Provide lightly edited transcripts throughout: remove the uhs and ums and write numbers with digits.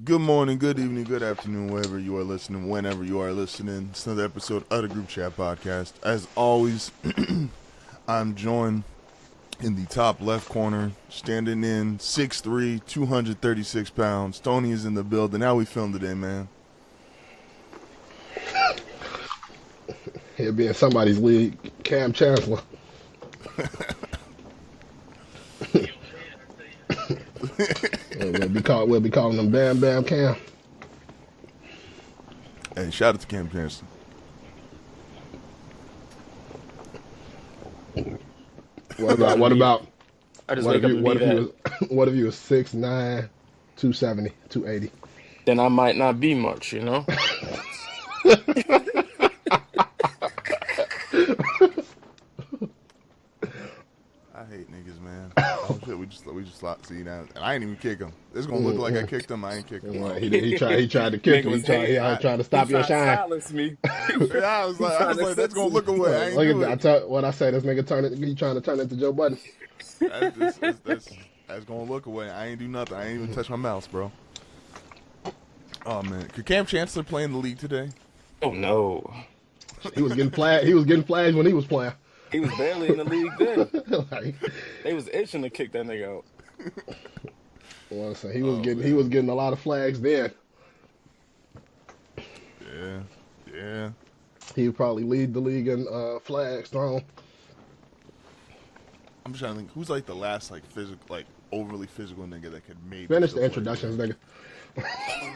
Good morning, good evening, good afternoon, wherever you are listening, whenever you are listening. It's another episode of the Group Chat podcast. As always, I'm joined in the top left corner, standing in 6'3", 236 pounds. Tony is in the building. How we feeling today, man? He'll be in somebody's league. Cam Chancellor. We'll be calling him Bam Bam Cam. Hey, shout out to Cam Chancellor. What about what about I just what if wake up you and be what if you that. was what if you was 6'9", 270, 280? Then I might not be much, you know? I hate niggas, man. Oh shit, we just see now, and I ain't even kick him. It's gonna look like I kicked him. I ain't kicked him. He tried to kick Nigga you. was hating. He tried to He stop your tried to shine. silence me. Yeah, I was like, trying to that's gonna censor look me. away. I ain't do it. What I say. This nigga he trying to turn into Joe Budden. That's gonna look away. I ain't do nothing. I ain't even touch my mouse, bro. Oh man, could Cam Chancellor play in the league today? Oh no. He was getting flagged. He was getting flagged when he was playing. He was barely in the league then. Like, They was itching to kick that nigga out. well, so he was getting a lot of flags then. Yeah. He would probably lead the league in flags thrown. I'm just trying to think who's like the last like physical, like overly physical nigga that could maybe Finish still the play introductions, today. nigga.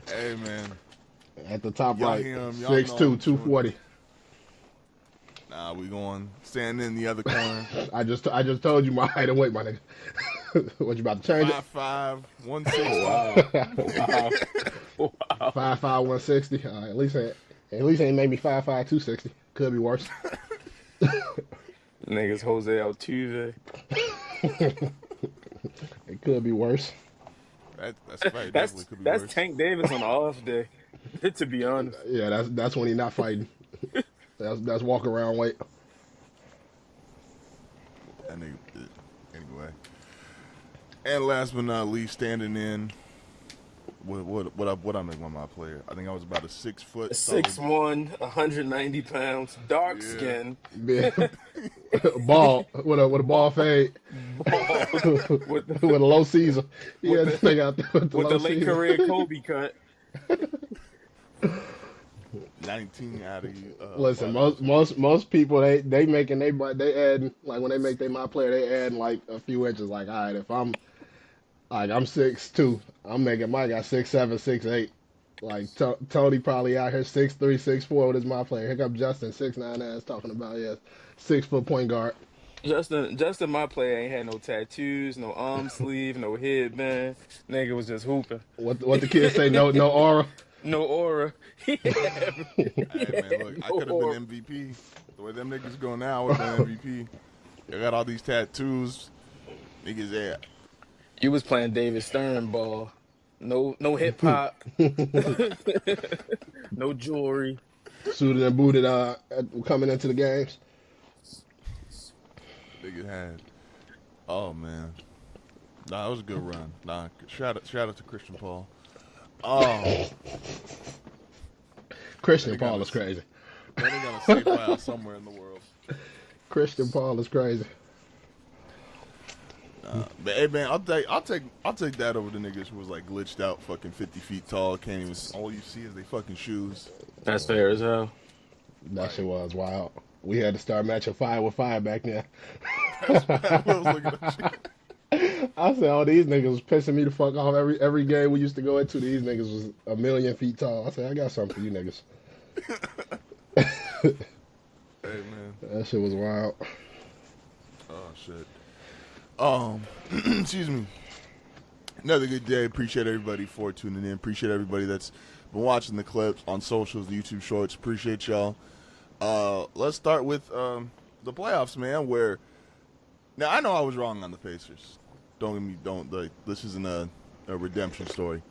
Hey man, At the top y'all right, hear him? Y'all 6'2", know him, 240. Nah, we going stand in the other corner. I just told you my height and weight, my nigga. What, you about to change 5'5", 160. Wow. Wow. Wow. 5'5", 160. At least ain't made me 5'5", 260. Could be worse. Niggas Jose Altuve. It could be worse. That's right. It definitely That's could be that's worse. Tank Davis on the off day. To be honest. Yeah, that's when he not fighting. That's walk around weight. That nigga, anyway. And last but not least, standing in. What I make my player? I think I was about a 6 foot. 6'1", 190 pounds, dark Yeah. skin, Yeah. Ball with a ball fade. bald, with With a low Caesar. Yeah, this thing out there with the with low the late Caesar. career Kobe cut. 19 out of you. Listen, most people they making they adding, like, when they make their my player, they adding like a few inches. Like, all right, if I'm 6'2", I'm making my guy 6'7", 6'8". Like, Tony probably out here 6'3", 6'4" with his my player. Here come Justin 6'9" ass talking about, 6 foot point guard. Justin, my player ain't had no tattoos, no arm sleeve, no headband. Nigga was just hooping. What the kids say? No aura. No aura. He had Hey man, look, I no could have aura. been MVP. The way them niggas go now, I would have been MVP. I got all these tattoos. Niggas, yeah. You was playing David Stern ball. No hip hop. No jewelry. Suited and booted coming into the games. Niggas had. Oh man. Nah, it was a good run. Nah, shout out to Christian Paul. Oh, Christian they got Paul a- is crazy. They got a safe file somewhere in the world. Christian Paul is crazy. But hey man, I'll take that over the niggas who was like glitched out, fucking 50 feet tall. Can't even. All you see is they fucking shoes. That's fair as hell. That shit was wild. We had to start matching 5 with 5 back then. I was looking at shit. I said, oh, these niggas was pissing me the fuck off. Every game we used to go into, these niggas was a million feet tall. I said, I got something for you niggas. Hey man. That shit was wild. Oh shit. Excuse me. Another good day. Appreciate everybody for tuning in. Appreciate everybody that's been watching the clips on socials, the YouTube shorts. Appreciate y'all. Let's start with the playoffs, man. Where now I know I was wrong on the Pacers. This isn't a redemption story.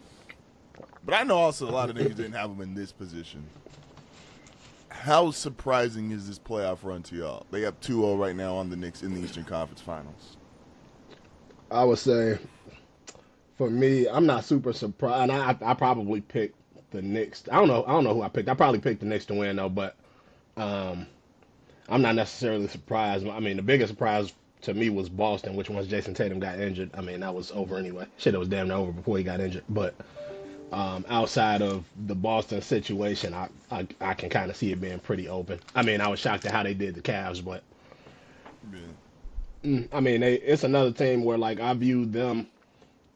But I know also a lot of niggas didn't have them in this position. How surprising is this playoff run to y'all? They have 2-0 right now on the Knicks in the Eastern Conference Finals. I would say for me, I'm not super surprised. And I probably picked the Knicks. I don't know who I picked. I probably picked the Knicks to win though, but um, I'm not necessarily surprised. I mean, the biggest surprise to me was Boston, which once Jason Tatum got injured, I mean that was over anyway. Shit, it was damn near over before he got injured. But outside of the Boston situation, I can kind of see it being pretty open. I mean, I was shocked at how they did the Cavs, but Yeah. I mean, it's another team where like I view them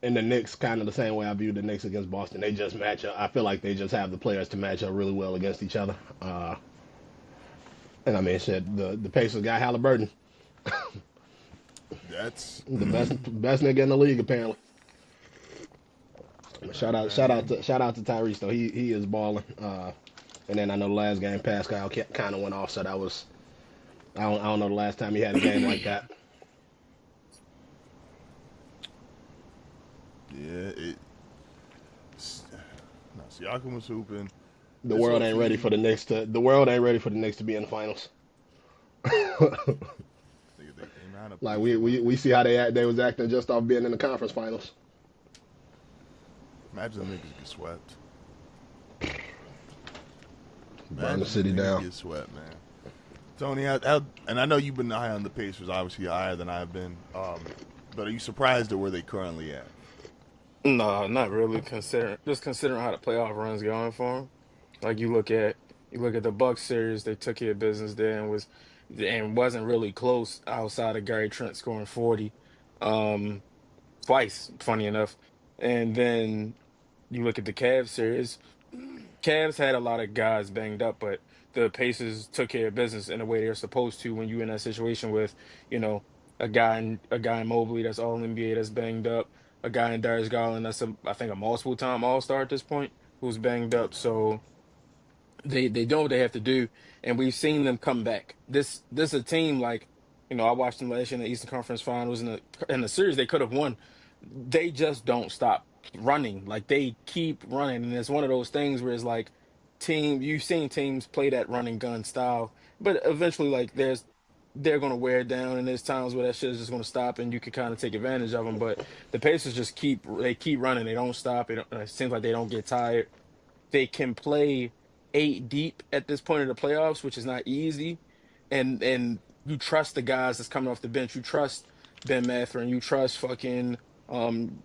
and the Knicks kind of the same way I view the Knicks against Boston. They just match up. I feel like they just have the players to match up really well against each other. And I mean, shit, the Pacers got Halliburton, That's the best nigga in the league apparently. Shout out to Tyrese though. He is balling. And then I know the last game Pascal kind of went off, so that was I don't know the last time he had a game like that. yeah. No, Siakam was hooping. The This world whole ain't ready team- for the Knicks to be in the finals. They came out of Like we see how they was acting just off being in the conference finals. Imagine the niggas get swept. Burn the city niggas down. Get swept, man. Tony, and I know you've been high on the Pacers, obviously higher than I've been. But are you surprised at where they currently at? No, not really. Considering how the playoff run's going for them. Like you look at the Bucks series, they took care of business there and wasn't really close outside of Gary Trent scoring 40 um twice, funny enough. And then you look at the Cavs series, Cavs had a lot of guys banged up, but the Pacers took care of business in a way they're supposed to when you're in that situation with, you know, a guy in Mobley that's all NBA that's banged up, a guy in Darius Garland that's I think a multiple time All Star at this point who's banged up. So they know what they have to do, and we've seen them come back. This a team like, I watched them last year in the Eastern Conference Finals in the series they could have won. They just don't stop running. Like they keep running, and it's one of those things where it's like you've seen teams play that running gun style, but eventually like they're gonna wear it down, and there's times where that shit is just gonna stop, and you can kind of take advantage of them. But the Pacers just keep running. They don't stop. It seems like they don't get tired. They can play eight deep at this point of the playoffs, which is not easy. And you trust the guys that's coming off the bench. You trust Ben Mathurin. You trust fucking um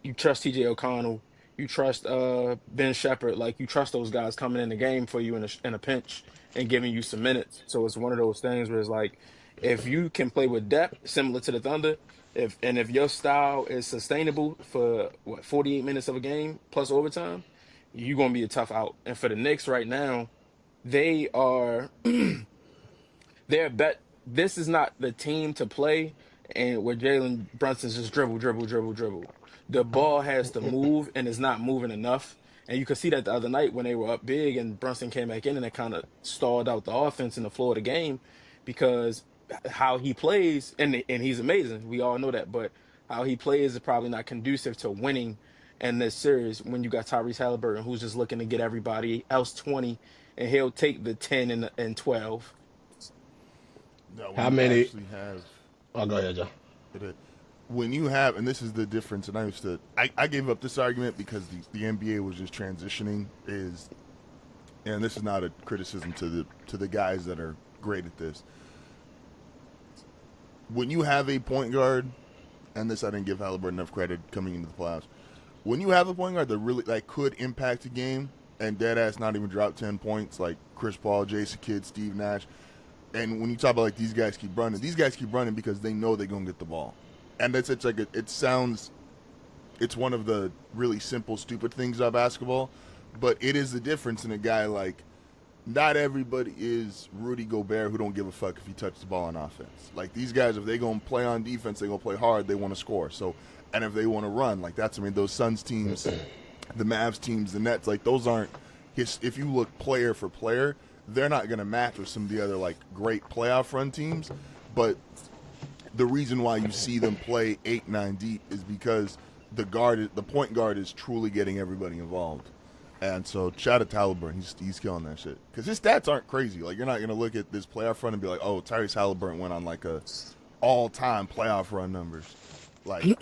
you trust TJ O'Connell. You trust Ben Shepherd. Like you trust those guys coming in the game for you in a pinch and giving you some minutes. So it's one of those things where it's like if you can play with depth, similar to the Thunder, if your style is sustainable for 48 minutes of a game plus overtime, you're gonna be a tough out. And for the Knicks right now, they are they're bet this is not the team to play and where Jalen Brunson's just dribble, dribble, dribble, dribble. The ball has to move and it's not moving enough. And you could see that the other night when they were up big and Brunson came back in and it kind of stalled out the offense in the flow of the game because how he plays and he's amazing. We all know that, but how he plays is probably not conducive to winning in this series when you got Tyrese Halliburton who's just looking to get everybody else 20 and he'll take the 10 and 12. No, How when you many? actually have Oh, go ahead, Joe. it. When you have, and this is the difference, and I gave up this argument because the NBA was just transitioning, and this is not a criticism to the guys that are great at this. When you have a point guard, and this I didn't give Halliburton enough credit coming into the playoffs. When you have a point guard that really could impact a game and dead ass not even drop 10 points like Chris Paul, Jason Kidd, Steve Nash, and when you talk about these guys keep running because they know they're gonna get the ball, and it's one of the really simple stupid things about basketball, but it is the difference in a guy like. Not everybody is Rudy Gobert who don't give a fuck if he touches the ball on offense. Like these guys, if they gonna play on defense, they gonna play hard. They want to score. So, and if they want to run, those Suns teams, the Mavs teams, the Nets, those aren't. If you look player for player, they're not gonna match with some of the other great playoff run teams. But the reason why you see them play 8-9 deep is because the point guard is truly getting everybody involved. And so, shout out to Halliburton. He's killing that shit. Because his stats aren't crazy. You're not going to look at this playoff run and be like, oh, Tyrese Halliburton went on a all-time playoff run numbers. Like,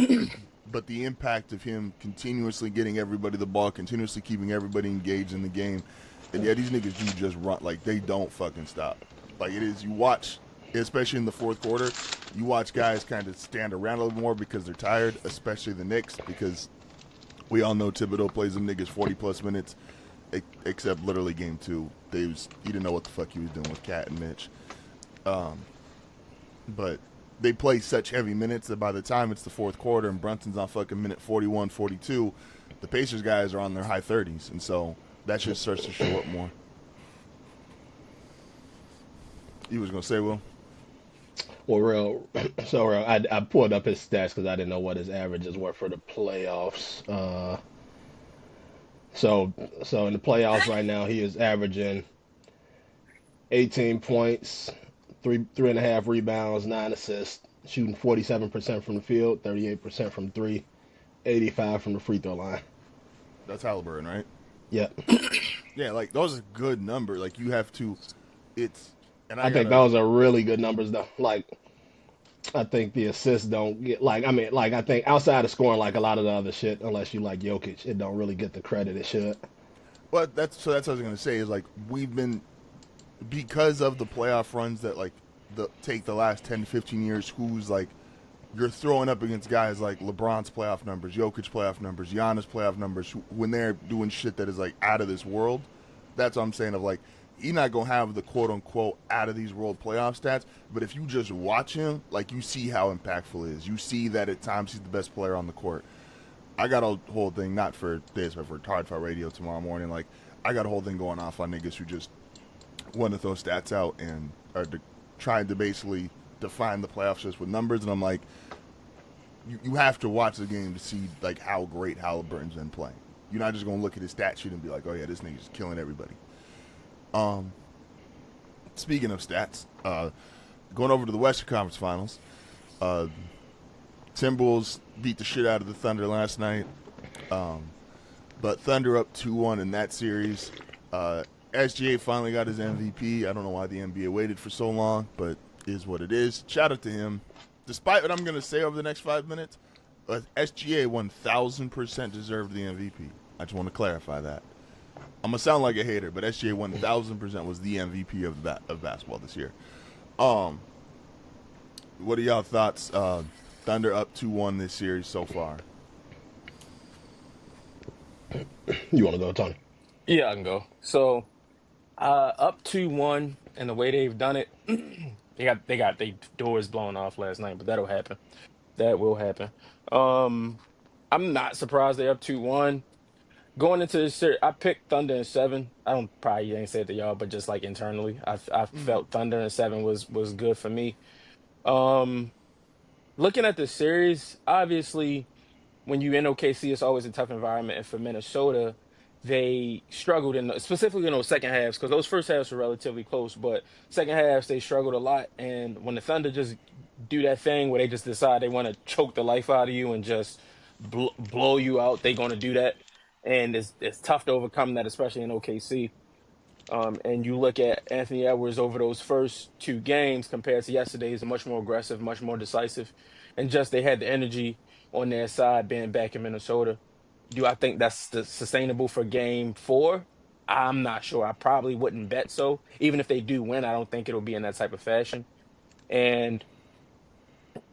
but the impact of him continuously getting everybody the ball, continuously keeping everybody engaged in the game, and yeah, these niggas do just run. Like, they don't fucking stop. Like, it is, you watch, especially in the fourth quarter, you watch guys kind of stand around a little more because they're tired, especially the Knicks, because we all know Thibodeau plays them niggas 40-plus minutes, except literally game two. He didn't know what the fuck he was doing with Cat and Mitch. But they play such heavy minutes that by the time it's the fourth quarter and Brunson's on fucking minute 41, 42, the Pacers guys are on their high 30s. And so that just starts to show up more. You was going to say, Will? Well, I pulled up his stats because I didn't know what his averages were for the playoffs. So in the playoffs right now, he is averaging 18 points, three and a half rebounds, 9 assists, shooting 47% from the field, 38% from three, 85 from the free throw line. That's Halliburton, right? Yep. Yeah, like, those are good numbers. Like, you have to, and I think those are really good numbers though. Like, I think the assists don't get I think outside of scoring like a lot of the other shit, unless you like Jokic, it don't really get the credit it should. Well, that's what I was going to say is, like, we've been, because of the playoff runs that, like, take the last 10 to 15 years, who's, like, you're throwing up against guys like LeBron's playoff numbers, Jokic playoff numbers, Giannis playoff numbers, when they're doing shit that is, like, out of this world. That's what I'm saying of, like, he's not going to have the quote-unquote out-of-these-world playoff stats, but if you just watch him, like, you see how impactful he is. You see that at times he's the best player on the court. I got a whole thing, not for this, but for Hard Fight Radio tomorrow morning. Like, I got a whole thing going off on niggas who just want to throw stats out and are trying to basically define the playoffs just with numbers. And I'm like, you have to watch the game to see, like, how great Halliburton's been playing. You're not just going to look at his stat sheet and be like, oh, yeah, this nigga's just killing everybody. Speaking of stats, going over to the Western Conference Finals, Timberwolves beat the shit out of the Thunder last night, but Thunder up 2-1 in that series. SGA finally got his MVP. I don't know why the NBA waited for so long, but it is what it is. Shout out to him. Despite what I'm going to say over the next 5 minutes, SGA 1,000% deserved the MVP. I just want to clarify that. I'm going to sound like a hater, but SGA 1,000% was the MVP of basketball this year. What are y'all thoughts? Thunder up 2-1 this series so far. You want to go, Tony? Yeah, I can go. So, up 2-1, and the way they've done it, they got their doors blown off last night, but that'll happen. That will happen. Um, I'm not surprised they're up 2-1. Going into this series, I picked Thunder in seven. I don't probably ain't said it to y'all, but just like internally, I felt Thunder in seven was good for me. Um, Looking at the series, obviously, when you in OKC, it's always a tough environment. And for Minnesota, they struggled specifically in those second halves because those first halves were relatively close, but second halves they struggled a lot. And when the Thunder just do that thing where they just decide they want to choke the life out of you and just blow you out, they're going to do that. And it's tough to overcome that, especially in OKC. And you look at Anthony Edwards over those first two games compared to yesterday's, much more aggressive, much more decisive, and just they had the energy on their side being back in Minnesota. Do I think that's sustainable for game four? I'm not sure. I probably wouldn't bet so. Even if they do win, I don't think it'll be in that type of fashion. And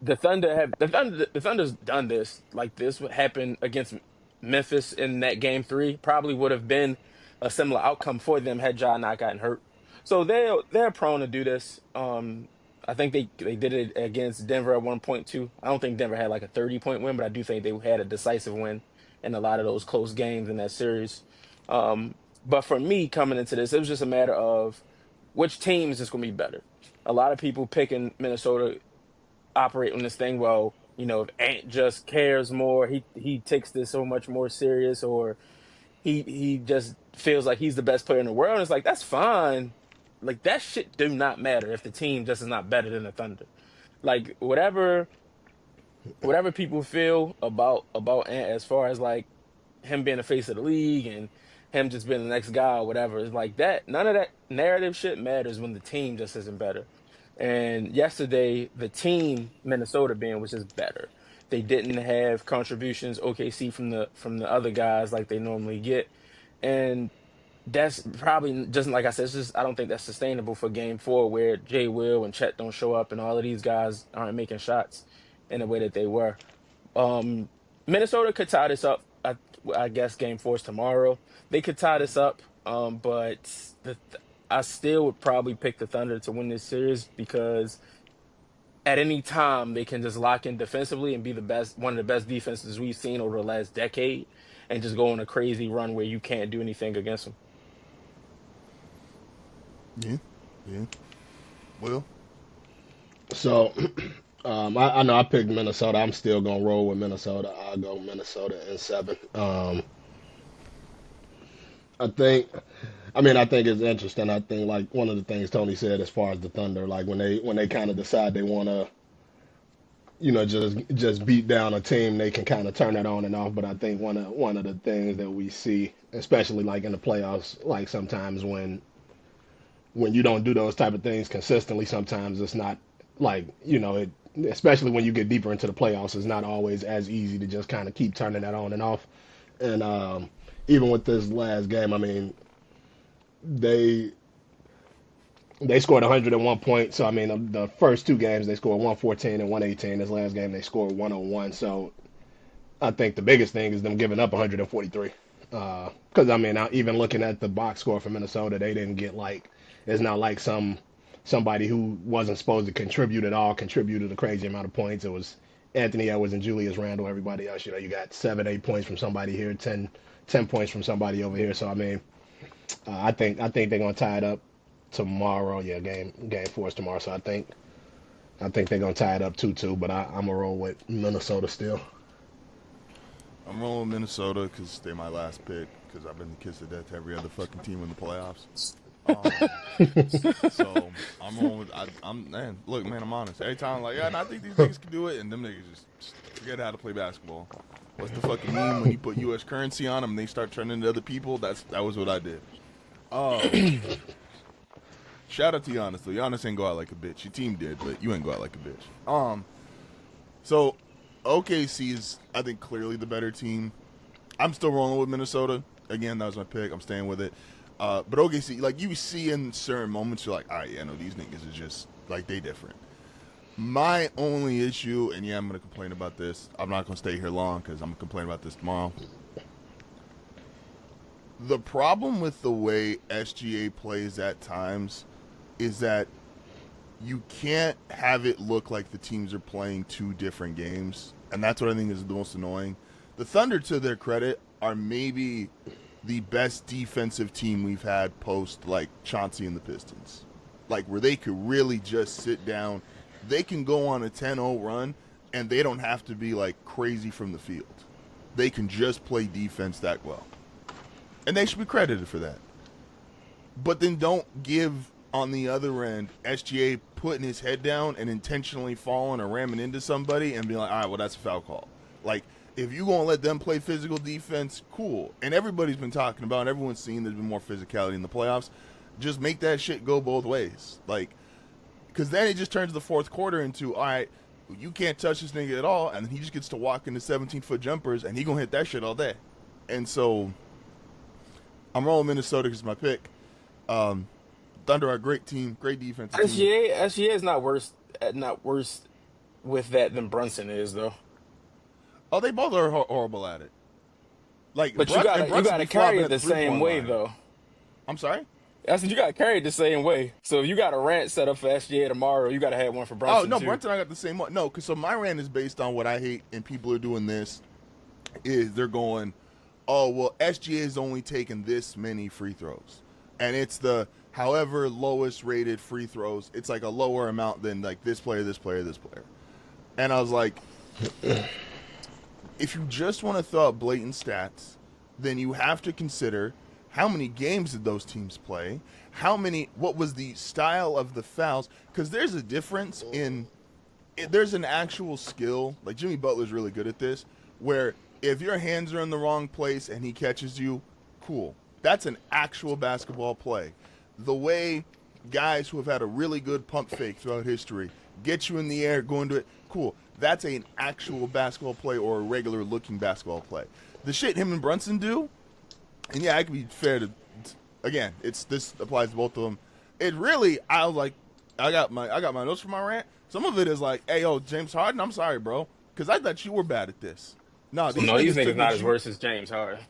the Thunder's done this. Like this would happen against Memphis in that game three. Probably would have been a similar outcome for them had Ja not gotten hurt. So they're prone to do this. I think they did it against Denver at 1 point too. I don't think Denver had like a 30-point win, but I do think they had a decisive win in a lot of those close games in that series. But for me coming into this, it was just a matter of which team is just going to be better. A lot of people picking Minnesota operate on this thing. Well, if Ant just cares more, he takes this so much more serious, or he just feels like he's the best player in the world. And it's like that's fine. Like that shit do not matter if the team just is not better than the Thunder. Like whatever people feel about Ant as far as like him being the face of the league and him just being the next guy or whatever, it's like that. None of that narrative shit matters when the team just isn't better. And yesterday, the team, Minnesota being, was just better. They didn't have contributions OKC from the other guys like they normally get, and that's probably just like I said. It's just I don't think that's sustainable for Game 4, where Jay Will and Chet don't show up, and all of these guys aren't making shots in the way that they were. Um, Minnesota could tie this up. I guess Game 4 is tomorrow. They could tie this up. But I still would probably pick the Thunder to win this series because at any time they can just lock in defensively and be one of the best defenses we've seen over the last decade, and just go on a crazy run where you can't do anything against them. Yeah, yeah. Will? So, I know I picked Minnesota. I'm still gonna roll with Minnesota. I'll go Minnesota in 7. I think, I think it's interesting. I think like one of the things Tony said as far as the Thunder, like when they kind of decide they want to, just beat down a team, they can kind of turn that on and off. But I think one of the things that we see, especially like in the playoffs, like sometimes when you don't do those type of things consistently, sometimes it's not like, especially when you get deeper into the playoffs, it's not always as easy to just kind of keep turning that on and off. And even with this last game, I mean, they scored 101 points. So I mean, the first 2 games they scored 114 and 118. This last game they scored 101. So I think the biggest thing is them giving up 143. Because I mean, even looking at the box score for Minnesota, they didn't get like, it's not like somebody who wasn't supposed to contribute at all contributed a crazy amount of points. It was Anthony Edwards and Julius Randle. Everybody else, you got 7, 8 points from somebody here, 10 points from somebody over here. So I mean, I think they're gonna tie it up tomorrow. Yeah, game 4 is tomorrow. So I think they're gonna tie it up 2-2. But I'm gonna roll with Minnesota still. I'm rolling Minnesota because they're my last pick because I've been the kiss of death to every other fucking team in the playoffs. So I'm rolling with. Look, man, I'm honest. Every time I'm like, and I think these niggas can do it, and them niggas just forget how to play basketball. What's the fucking meme when you put U.S. currency on them and they start turning into other people? That was what I did. Shout out to Giannis though. Giannis ain't go out like a bitch. Your team did, but you ain't go out like a bitch. So OKC is, I think, clearly the better team. I'm still rolling with Minnesota. Again, that was my pick. I'm staying with it. But OKC, like you see in certain moments, you're like, all right, yeah, no, these niggas are just like they different. My only issue, and yeah, I'm gonna complain about this. I'm not gonna stay here long because I'm gonna complain about this tomorrow. The problem with the way SGA plays at times is that you can't have it look like the teams are playing 2 different games, and that's what I think is the most annoying. The Thunder, to their credit, are maybe the best defensive team we've had post like Chauncey and the Pistons, like where they could really just sit down. They can go on a 10-0 run, and they don't have to be like crazy from the field. They can just play defense that well, and they should be credited for that. But then don't give, on the other end, SGA putting his head down and intentionally falling or ramming into somebody and be like, all right, well, that's a foul call. Like, if you're going to let them play physical defense, cool. And everybody's been talking about, and everyone's seen there's been more physicality in the playoffs. Just make that shit go both ways. Like, because then it just turns the fourth quarter into, all right, you can't touch this nigga at all, and he just gets to walk into 17-foot jumpers, and he going to hit that shit all day. And so I'm rolling Minnesota because it's my pick. Thunder are a great team, great defense. SGA is not worse with that than Brunson is though. Oh, they both are horrible at it. Like, But you gotta carry it the same way though. I'm sorry? I said you gotta carry it the same way. So if you got a rant set up for SGA tomorrow, you gotta have one for Brunson. Oh no, too. Brunson, I got the same one. No, because so my rant is based on what I hate, and people are doing this. Is they're going, oh well, SGA is only taking this many free throws, and it's the however lowest rated free throws. It's like a lower amount than like this player, this player, this player. And I was like, if you just want to throw out blatant stats, then you have to consider how many games did those teams play? What was the style of the fouls? Because there's a difference there's an actual skill, like Jimmy Butler's really good at this, where if your hands are in the wrong place and he catches you, cool. That's an actual basketball play. The way guys who have had a really good pump fake throughout history get you in the air, go into it, cool. that's an actual basketball play or a regular looking basketball play. The shit him and Brunson do, and yeah, I can be fair to. Again, this applies to both of them. It really, I was like, I got my notes for my rant. Some of it is like, hey, yo, James Harden, I'm sorry, bro, because I thought you were bad at this. No, these niggas not as worse as James Harden.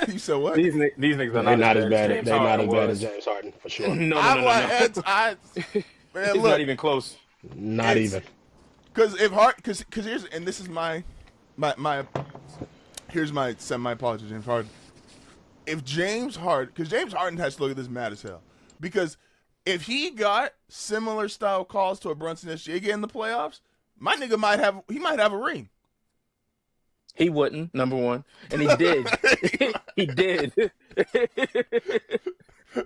You said what? These niggas are They're not as bad. James They're not Harden as bad was. as James Harden for sure. No. Man, It's look, not even close. Not even. Because here's, and this is my here's my apology to James Harden. If James Harden, because James Harden has to look at this mad as hell, because if he got similar style calls to a Brunson SGA in the playoffs, my nigga might have a ring. He wouldn't, number one, and he did. He did.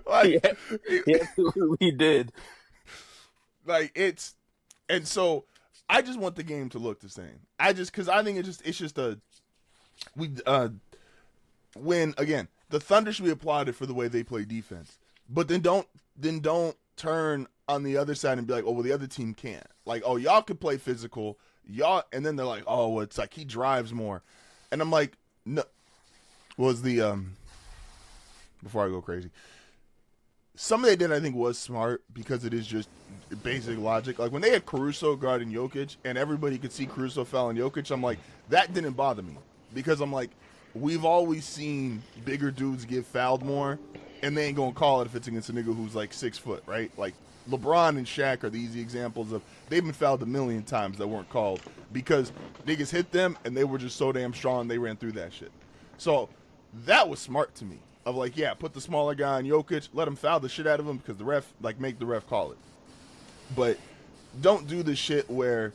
Like, he absolutely did. Like and so I just want the game to look the same. Because I think it's just when again the Thunder should be applauded for the way they play defense, but then don't turn on the other side and be like, oh well, the other team can't. Like, oh, y'all could play physical, y'all, and then they're like, oh, well, it's like he drives more, and I'm like, no. Was the before I go crazy, some they did I think was smart because it is just basic logic. Like when they had Caruso guarding Jokic and everybody could see Caruso fouling Jokic, I'm like, that didn't bother me because I'm like, we've always seen bigger dudes get fouled more, and they ain't gonna call it if it's against a nigga who's like 6 foot, right? Like LeBron and Shaq are the easy examples of they've been fouled a million times that weren't called because niggas hit them and they were just so damn strong they ran through that shit. So that was smart to me. Of like, yeah, put the smaller guy on Jokic, let him foul the shit out of him because the ref, like, make the ref call it. But don't do the shit where,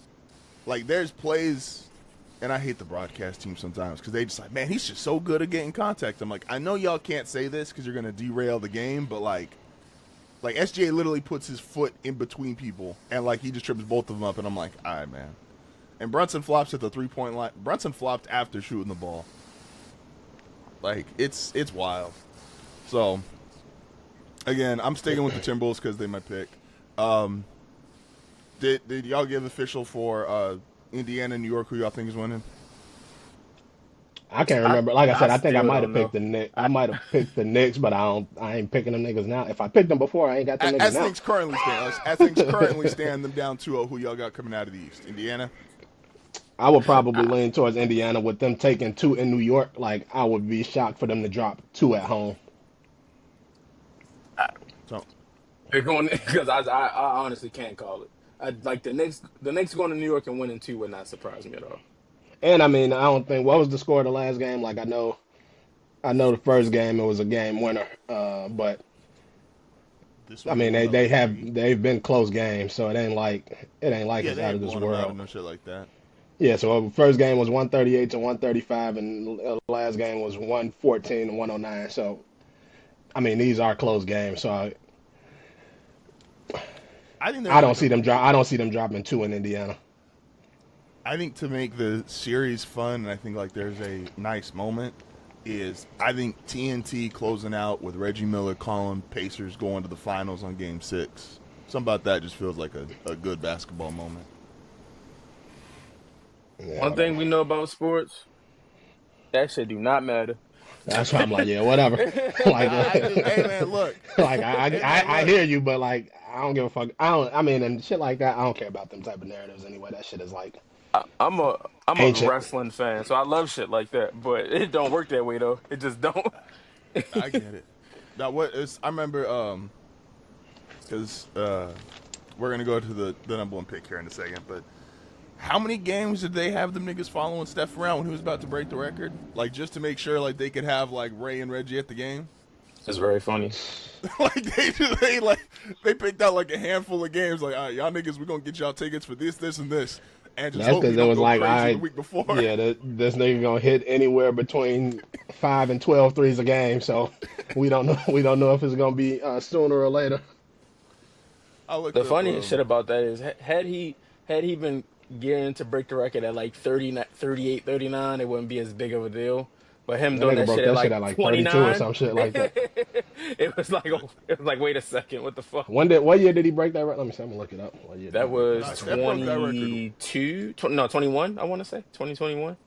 like, there's plays, and I hate the broadcast team sometimes because they just like, man, he's just so good at getting contact. I'm like, I know y'all can't say this because you're going to derail the game, but like SGA literally puts his foot in between people and like he just trips both of them up, and I'm like, all right, man. And Brunson flops at the 3-point line. Brunson flopped after shooting the ball. Like, it's wild. So, again, I'm sticking with the Timberwolves because they my pick. Did y'all give official for Indiana, New York, who y'all think is winning? I can't remember. Like I said, I think I still might don't have picked the Knicks. I might have picked the Knicks, but I ain't picking them niggas now. If I picked them before, I ain't got them niggas As now. things currently stand, them down 2-0, who y'all got coming out of the East? Indiana? I would probably lean towards Indiana with them taking 2 in New York. Like, I would be shocked for them to drop 2 at home. So, They're going because I honestly can't call it. Like the Knicks going to New York and winning 2 would not surprise me at all. And I mean, I don't think what was the score of the last game. Like, I know the first game it was a game winner, but this I one mean going up 3. they've been close games, so it ain't like Yeah, it's they out ain't of this blowing them out world. and no shit like that. Yeah, so first game was 138 to 135, and the last game was 114 to 109. So I mean, these are close games. So I think I don't see them drop. I don't see them dropping 2 in Indiana. I think to make the series fun, and I think like there's a nice moment, is I think TNT closing out with Reggie Miller calling Pacers going to the finals on Game 6. Something about that just feels like a good basketball moment. Yeah, One thing we know about sports, that shit do not matter. that's why I'm like, yeah, whatever. Like, Hey man, look. like I hear you, but like I don't give a fuck. I mean, and shit like that. I don't care about them type of narratives anyway. That shit is like I'm a ancient. wrestling fan, so I love shit like that. But it don't work that way though. It just don't. I get it. Now I remember because we're gonna go to the number 1 pick here in a second, but how many games did they have them niggas following Steph around when he was about to break the record? Like just to make sure like they could have like Ray and Reggie at the game. It's very funny. Like they picked out like a handful of games. Like, all right, y'all niggas, we're gonna get y'all tickets for this, this, and this, and just That's hope we because it don't was go like, crazy the week before. yeah, this nigga gonna hit anywhere between 5 and 12 threes a game. So we don't know. We don't know if it's gonna be sooner or later. The funniest shit about that is had he been gearing to break the record at like 30, 38, 39, it wouldn't be as big of a deal. But him That doing nigga that broke shit at that shit like at like 32 or 29, some shit like that. it was like, wait a second, what the fuck? What year did he break that record? Let me see. I'm gonna look it up. What year did he That break that was Nah, record? Steph broke that record. 21, I want to say. 2021.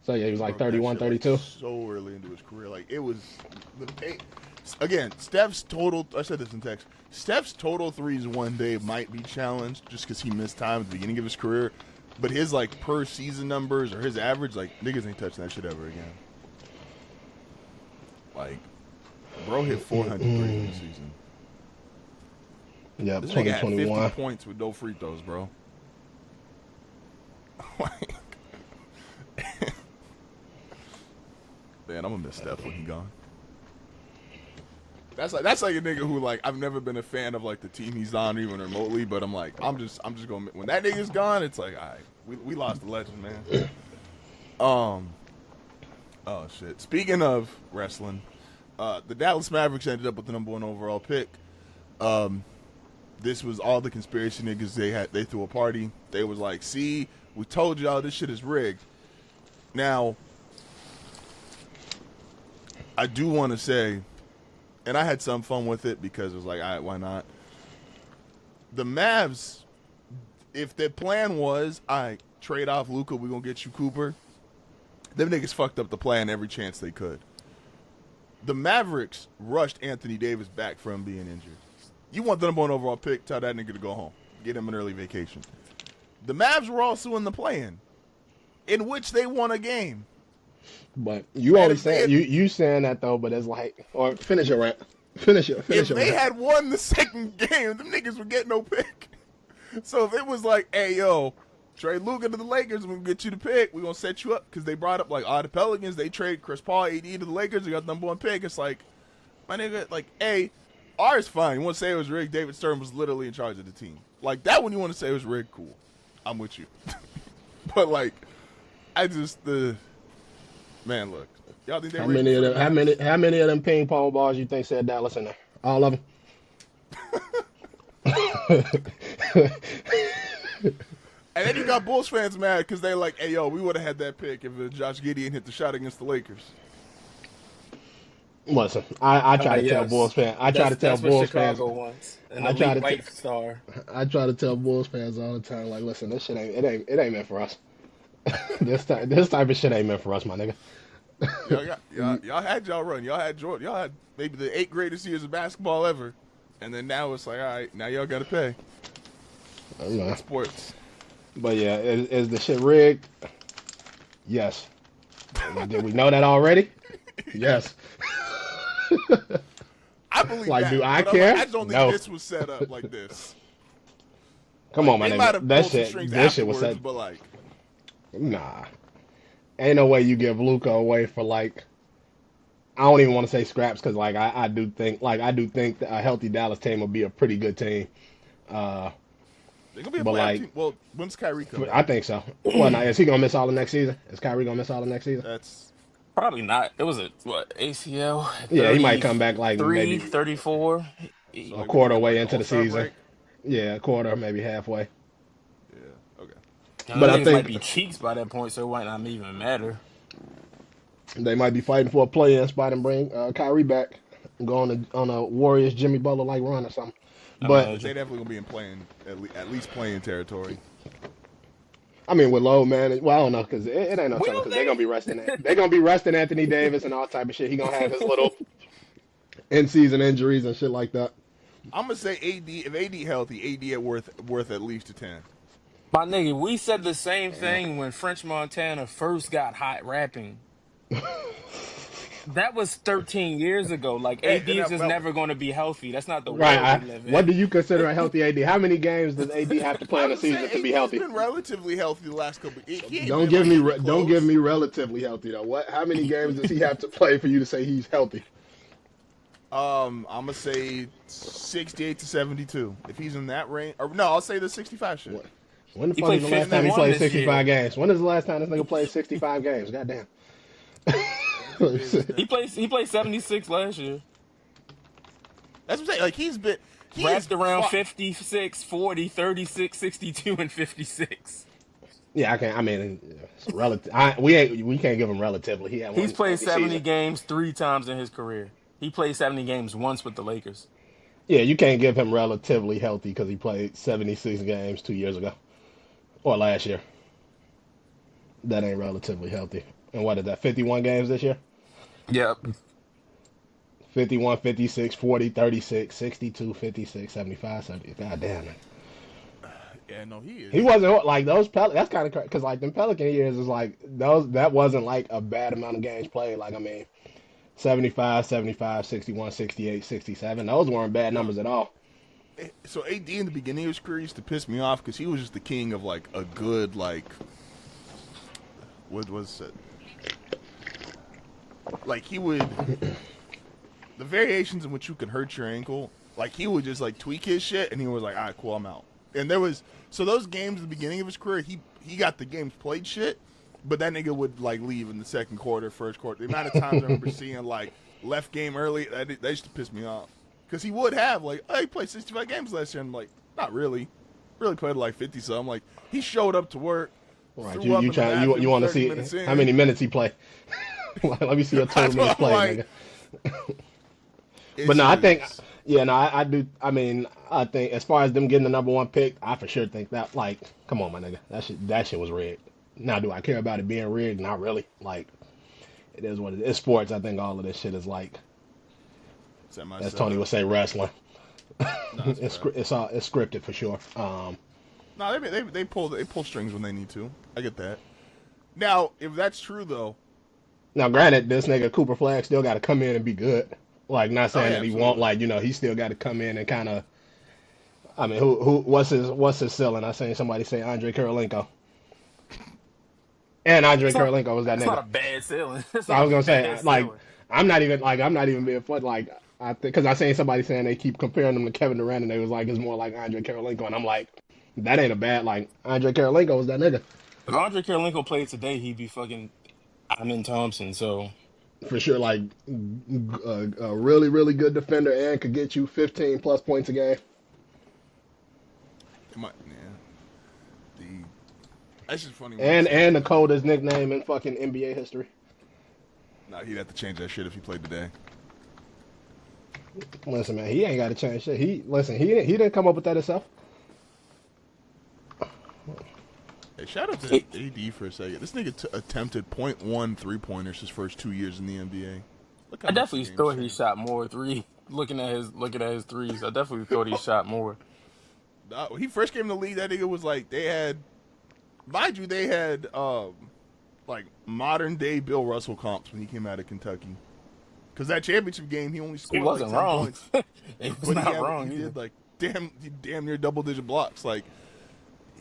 So yeah, he was He like broke that 31, shit like 32. so early into his career. Like it was again, Steph's total. I said this in text. Steph's total threes one day might be challenged just because he missed time at the beginning of his career, but his like per season numbers or his average, like niggas ain't touching that shit ever again. Like, bro hit 400 threes in the season. Yeah, This nigga had 2021. 50 points with no free throws, bro. Like, man, I'm gonna miss Steph when he gone. That's like a nigga who like I've never been a fan of like the team he's on even remotely, but I'm just gonna when that nigga's gone, it's like all right, we lost the legend, man. Oh shit. Speaking of wrestling, the Dallas Mavericks ended up with the #1 overall pick. This was all the conspiracy niggas they threw a party. They was like, see, we told y'all this shit is rigged. Now, I do want to say, and I had some fun with it because it was like, all right, why not? The Mavs, if their plan was, all right, trade off Luka, we're going to get you Cooper, them niggas fucked up the plan every chance they could. The Mavericks rushed Anthony Davis back from being injured. You want the #1 overall pick, tell that nigga to go home. Get him an early vacation. The Mavs were also in the play-in, in which they won a game. But you only saying you saying that though, but it's like, or finish your rant. Finish If your they rant. had won the second game, them niggas would get no pick. So if it was like, hey, yo, trade Luka to the Lakers, we're going to get you the pick. We're going to set you up. Because they brought up, like, the Pelicans, they trade Chris Paul, AD to the Lakers. They got the #1 pick. It's like, my nigga, like, hey, ours fine. You want to say it was rigged? David Stern was literally in charge of the team. Like, that one you want to say it was rigged, cool. I'm with you. But, like, I just, man, look. Y'all think they How rigged many it of for them? the Mavs? How many of them ping pong balls you think said Dallas in there? All of them. And then you got Bulls fans mad because they like, hey, yo, we would have had that pick if Josh Gideon hit the shot against the Lakers. Listen, I try to tell Yes. Bulls fans. I try to tell That's what Bulls fans. Chicago wants. An I try elite to white star. I try to tell Bulls fans all the time, like, listen, this shit ain't meant for us. this type of shit ain't meant for us, my nigga. Y'all had y'all run. Y'all had Jordan. Y'all had maybe the 8 greatest years of basketball ever. And then now it's like, all right, now y'all got to pay. Yeah. Sports. But yeah, is the shit rigged? Yes. Did we know that already? Yes. I believe Like, that. do I but care? I just don't think No. this was set up like this. Come on, my They might nigga. have That pulled some shit, strings this shit was afterwards, set. but like, Nah. Ain't no way you give Luca away for like. I don't even want to say scraps because like I do think that a healthy Dallas team will be a pretty good team. they're going to be a But playoff like, team. Well, when's Kyrie coming I back? think so. Well, now is he gonna miss all the next season? Is Kyrie gonna miss all the next season? That's Probably not. It was ACL, Yeah, he might come back like 33, maybe 34. so a like, quarter what, way like into the All-Star season. break? Yeah, a quarter, maybe halfway. Yeah, okay. But I Niggas might think be cheeks by that point, so it might not even matter. they might be fighting for a play-in spot and bring Kyrie back, go on a Warriors Jimmy Butler like run or something. But They Imagine. definitely going to be in playing, at least playing territory. I mean, with low man, well, I don't know because it ain't no telling Will because they're they? gonna be resting it. They're gonna be resting Anthony Davis and all type of shit. He gonna have his little in-season injuries and shit like that. I'm going to say AD, if AD healthy, AD at worth at least a 10. My nigga, we said the same thing when French Montana first got hot rapping. That was 13 years ago. Like, Hey, AD is just never going to be healthy. That's not the Right. world we live What in. do you consider a healthy AD? How many games does AD have to play I in a would say season to be AD's healthy? been relatively healthy the last couple. He ain't Don't been, give like, me even don't give close. me relatively healthy though. What? How many games does he have to play for you to say he's healthy? I'm gonna say 68 to 72. If he's in that range, or no, I'll say the 65 shit. What? When the He fuck is played the last time he 51 played this 65 year. games? When is the last time this nigga played 65 games? Goddamn. Anthony Davis now. He played 76 last year. That's what I'm saying. Like he Wrapped is around fu- 56, 40, 36, 62, and 56. Yeah, I can't. I mean, So we can't give him relatively. He had He's one played healthy 70 season. games 3 times in his career. He played 70 games once with the Lakers. Yeah, you can't give him relatively healthy because he played 76 games 2 years ago or last year. That ain't relatively healthy. And what is that? 51 games this year? Yep. 51, 56, 40, 36, 62, 56, 75, 70. God damn it. Yeah, no, he He is. wasn't like those that's kind of crazy because like them Pelican years is like those that wasn't like a bad amount of games played. Like I mean 75, 75, 61, 68, 67. Those weren't bad No. numbers at all. So AD in the beginning of his career used to piss me off because he was just the king of like a good like what was it? Like he would the variations in which you can hurt your ankle. Like he would just like tweak his shit and he was like, all right, cool, I'm out. And there was so those games at the beginning of his career, he got the games played shit, but that nigga would like leave in the second quarter, first quarter. The amount of times I remember seeing like left game early, that used to piss me off. Because he would have like, oh, he played 65 games last year. And I'm like, not really. Really played like 50 something. Like he showed up to work. Right. Threw up You in the try bathroom you want to 30 see minutes in. how many minutes he played. Let me see your total That's minutes what I'm played, like. nigga. It's But no, I think just- yeah, no, I do. I mean, I think as far as them getting the number one pick, I for sure think that like, come on, my nigga, that shit was rigged. Now, do I care about it being rigged? Not really. Like, it is what it is. It's sports. I think all of this shit is like, as Tony would say, wrestling. No, it's It's scripted for sure. No, they pull strings when they need to. I get that. Now, if that's true though, Now, granted, this nigga Cooper Flag still got to come in and be good. Like, not saying yeah, that he absolutely. won't. Like, he still got to come in and kind of. I mean, what's his ceiling? I seen somebody say Andre Karolinko, and Andre Karolinko was that It's nigga. not a bad ceiling. It's I not was a gonna bad say like ceiling. I'm not even being funny. Like I think because I seen somebody saying they keep comparing him to Kevin Durant and they was like it's more like Andre Karolinko and I'm like that ain't a bad like Andre Karolinko was that nigga If Andre Karolinko played today, he'd be fucking Amin Thompson. So for sure. Like a really really good defender and could get you 15 plus points a game. it might, yeah. That's just funny. When And the coldest nickname in fucking NBA history. Nah, he'd have to change that shit if he played today. Listen, man, he ain't got to change shit. He didn't come up with that himself. Hey, shout out to AD for a second. This nigga attempted 0.1 3-pointers his first 2 years in the NBA. Look how I much definitely the game's thought he changed. shot more three. Looking at his threes, I definitely thought he shot more. When he first came in the league, that nigga was like they had, mind you, they had like modern day Bill Russell comps when he came out of Kentucky. Because that championship game, he only He scored wasn't like 10 wrong. points. It was But not wrong he either. did like damn near double digit blocks. Like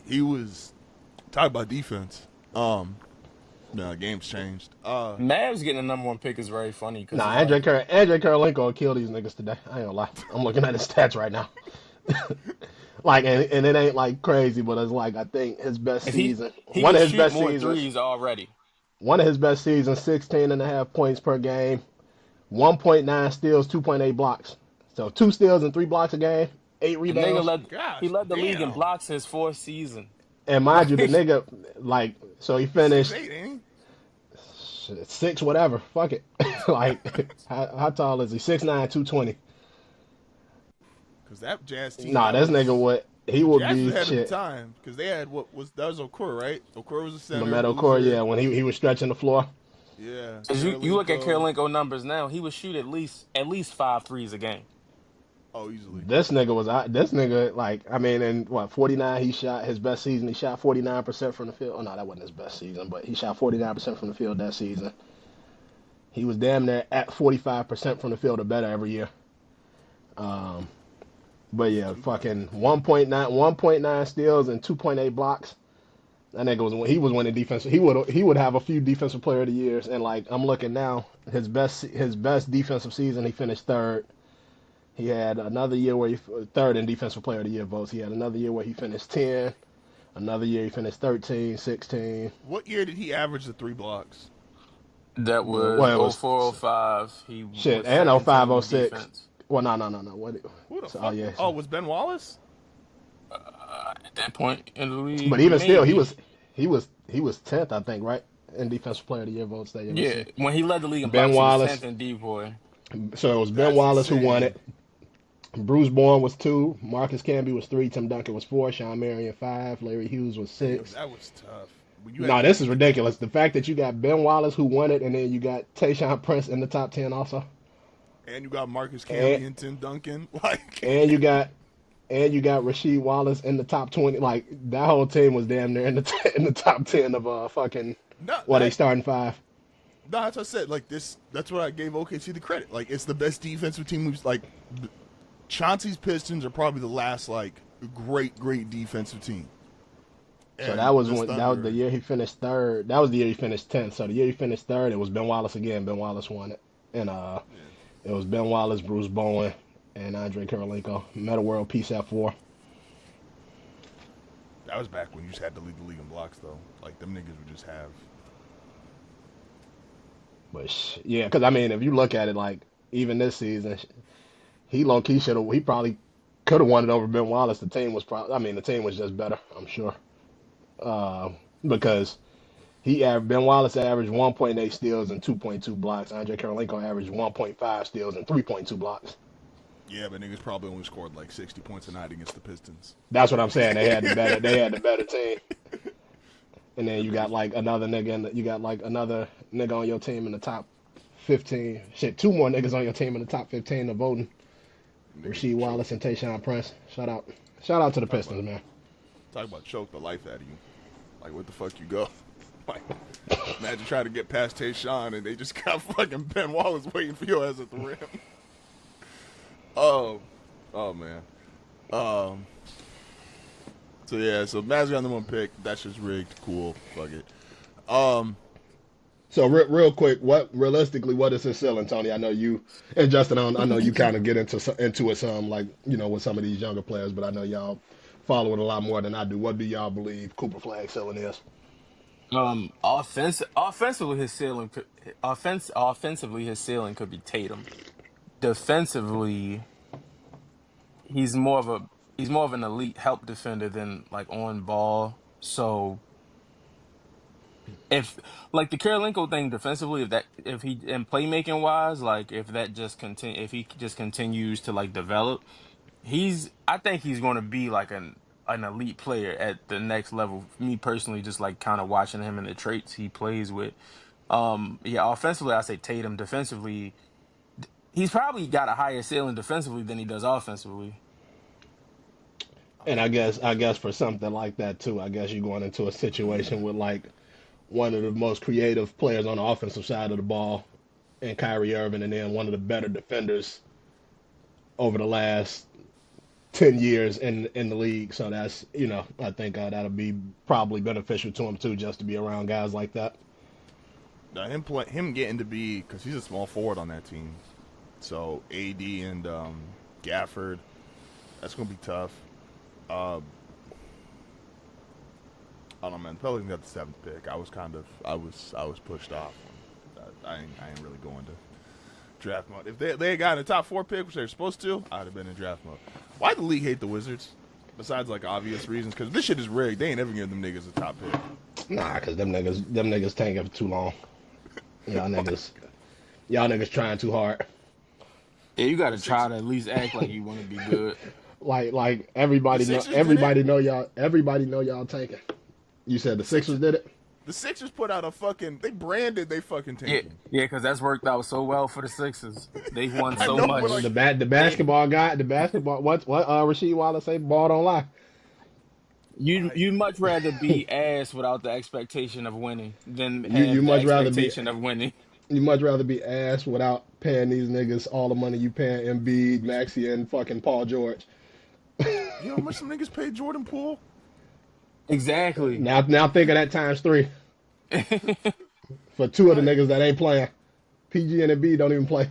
he was talk about defense. No, game's changed. Mavs getting the number one pick is very funny because Nah, Andre Karolinko will kill these niggas today. I ain't gonna lie. I'm looking at his stats right now. Like, and it ain't like crazy, but it's like I think his best if season, he one can of his shoot best more seasons, threes already. 16 and a half points per game, 1.9 steals, 2.8 blocks. So 2 steals and 3 blocks a game, 8 The nigga rebounds. he gosh, led the league in damn. blocks his fourth season. And mind you, the Like, nigga like so he He's finished 6'8", ain't 6 whatever. Fuck it. Like how tall is he? 6'9", 220. he? Because that Jazz team. Nah, this nigga would Jazz be was ahead of the shit. time because they had that was Okura, right? Okura was the center. Metal Boozer. core, yeah, when he was stretching the floor. Yeah. 'cause you look at Karolinko. Karolinko numbers now, he would shoot at least 5 threes a game. Oh, easily. This nigga like I mean in what 49 he shot his best season he shot 49% from the field. Oh no, that wasn't his best season, but he shot 49% from the field that season. He was damn near at 45% from the field or better every year. But yeah, fucking 1.9 steals and 2.8 blocks. That nigga was winning defense. He would have a few defensive player of the years and like I'm looking now, his best defensive season he finished third. He had another year where he third in defensive player of the year votes. He had another year where he finished 10. Another year he finished 13, 16. What year did he average the 3 blocks? That was Well, it was 0405. He shit was and second 05, team in 06. defense. Well, no. What? Who the So, fuck? oh yeah. Oh, was Ben Wallace? At that point in the league, But even still, maybe. he was he was 10th, I think, right? In Defensive Player of the Year votes that year. Let's Yeah, see. when he led the league in Ben blocks, he was Wallace. 10th in DPOY. So it was Ben That's Wallace who won insane. it. Bruce Bowen was 2. Marcus Camby was 3. Tim Duncan was 4. Sean Marion 5. Larry Hughes was Damn, 6. that was tough. When you had No, to, this is ridiculous. The fact that you got Ben Wallace who won it, and then you got Tayshaun Prince in the top 10 also, and you got Marcus and Camby and Tim Duncan. Like, and you got Rasheed Wallace in the top 20. Like that whole team was damn near in the top 10 of fucking no, they starting 5. no, that's what I said. Like this, that's what I gave OKC the credit. Like it's the best defensive team we've like. Chauncey's Pistons are probably the last like great defensive team. So And that was this that was the year he finished 3rd. That was the year he finished 10th. So the year he finished 3rd, it was Ben Wallace again. Ben Wallace won it, and it was Ben Wallace, Bruce Bowen, and Andre Kirilenko. Meta World Peace at 4. That was back when you just had to lead the league in blocks, though. Like them niggas would just have. But yeah, because I mean, if you look at it, like even this season, he low key should have. He probably could have won it over Ben Wallace. The team was probably. I mean, the team was just better. I'm sure. Because Ben Wallace averaged 1.8 steals and 2.2 blocks. Andre Kirilenko averaged 1.5 steals and 3.2 blocks. Yeah, but niggas probably only scored like 60 points a night against the Pistons. That's what I'm saying. They had the better. They had the better team. And then you got like another nigga. You got like another nigga on your team in the top 15. Shit, 2 more niggas on your team in the top 15 of voting. Rasheed Wallace and Tayshaun Prince. Shout out to the Pistons, man. Talk about choke the life out of you. Like, what the fuck you go? Like, imagine trying to get past Tayshaun and they just got fucking Ben Wallace waiting for your ass at the rim. Oh man. So yeah, so Mavs got the one pick. That's just rigged. Cool. Fuck it. So real quick, what is his ceiling, Tony? I know you and Justin. I know you kind of get into it some, like with some of these younger players, but I know y'all follow it a lot more than I do. What do y'all believe Cooper Flag's ceiling is? Offensively, his ceiling could be Tatum. Defensively, he's more of an elite help defender than like on ball. So if like the Kirilenko thing defensively, if he and playmaking wise, like if he just continues to like develop, I think he's going to be like an elite player at the next level. Me personally, just like kind of watching him and the traits he plays with. Yeah, offensively, I say Tatum. Defensively, he's probably got a higher ceiling defensively than he does offensively. And I guess for something like that too, I guess you're going into a situation with like one of the most creative players on the offensive side of the ball, and Kyrie Irving, and then one of the better defenders over the last 10 years in the league. So that's I think that'll be probably beneficial to him too, just to be around guys like that. Now him getting to be, because he's a small forward on that team, so AD and Gafford, that's gonna be tough. I don't know, man. Pelicans got the 7th pick. I was pushed off. I ain't really going to draft mode. If they had gotten a top 4 pick, which they were supposed to, I'd have been in draft mode. Why the league hate the Wizards? Besides like obvious reasons, because this shit is rigged. They ain't ever giving them niggas a top pick. Nah, because them niggas tank it for too long. Y'all niggas trying too hard. Yeah, you got to try to at least act like you want to be good. Like everybody know y'all tanking. You said the Sixers did it? The Sixers put out they branded they fucking tanking. Yeah, because that's worked out so well for the Sixers. They won I so know, much. but, like, The basketball guy, what Rasheed Wallace say? Ball don't lie. You much rather be ass without the expectation of winning than You have the much rather be expectation of winning. you much rather be ass without paying these niggas all the money you paying Embiid, Maxey, and fucking Paul George. You know how much some niggas paid Jordan Poole? Exactly. Now think of that times 3 for 2 of the niggas that ain't playing. PG and Embiid don't even play.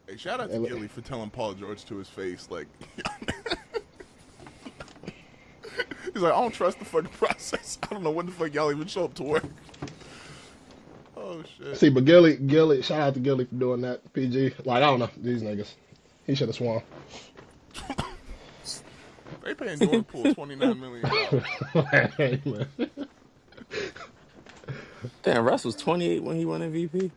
Hey, shout out to Gilly for telling Paul George to his face, like, he's like, I don't trust the fucking process. I don't know when the fuck y'all even show up to work. Oh shit. See, but Gilly, shout out to Gilly for doing that. PG, like, I don't know these niggas. He should have sworn. They paying Jordan Poole $29 million. Hey, man. Damn, Russ was 28 when he won MVP.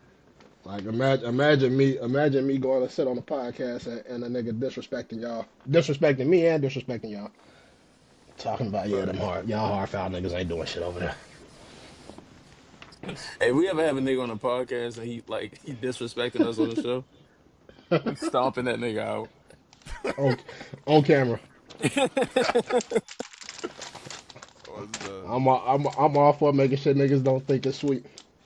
Like imagine me going to sit on a podcast and a nigga disrespecting me and disrespecting y'all. Talking about Facts. y'all hard foul niggas ain't doing shit over there. Hey, we ever have a nigga on the podcast and he disrespecting us on the show? We stomping that nigga out. On on camera. Was the I'm all for making sure niggas don't think it's sweet.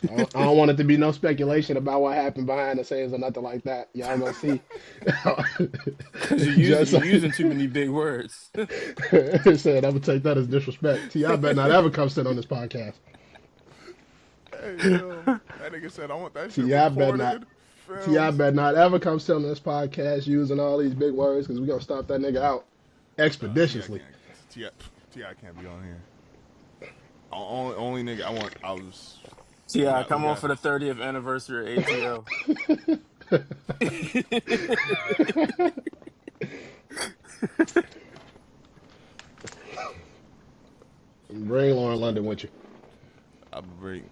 I don't want it to be no speculation about what happened behind the scenes or nothing like that. Y'all gonna see. Cause Just you're using too many big words. said, I would take that as disrespect. T.I. better not ever come sit on this podcast. hey yo, that nigga said I want that shit T.I. better not. recorded. T.I. Filmed. better not ever come sit on this podcast using all these big words because we gonna stop that nigga out expeditiously. Ti can't be on here. Only nigga I was. Yeah, We come on got for the 30th anniversary of ATL. Bring Lauren London with you. I'm very.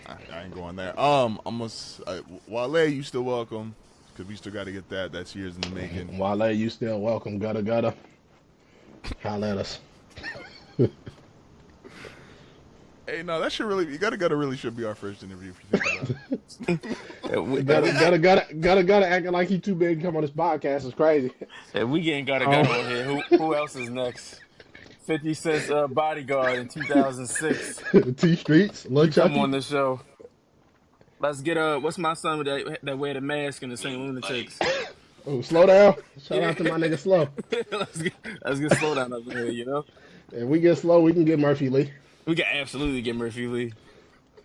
I ain't going there. Wale, you still welcome because we still got to get that. That's years in the making. Wale, you still welcome. Gutter. Holla at us. Hey, no, that should really. You gotta really should be our first interview if you think about it. Gotta acting like he too big to come on this podcast is crazy. Hey, we getting gotta Oh. on here. Who else is next? 50 Cent's bodyguard in 2006. T Streets, Lil Come Chucky. on the show. Let's get what's my son with that wear the mask in the St. Lunatics? Oh, slow down. Shout out to my nigga Slow. let's get slow down over here, you know? If we get Slow, we can get Murphy Lee. We can absolutely get Murphy Lee.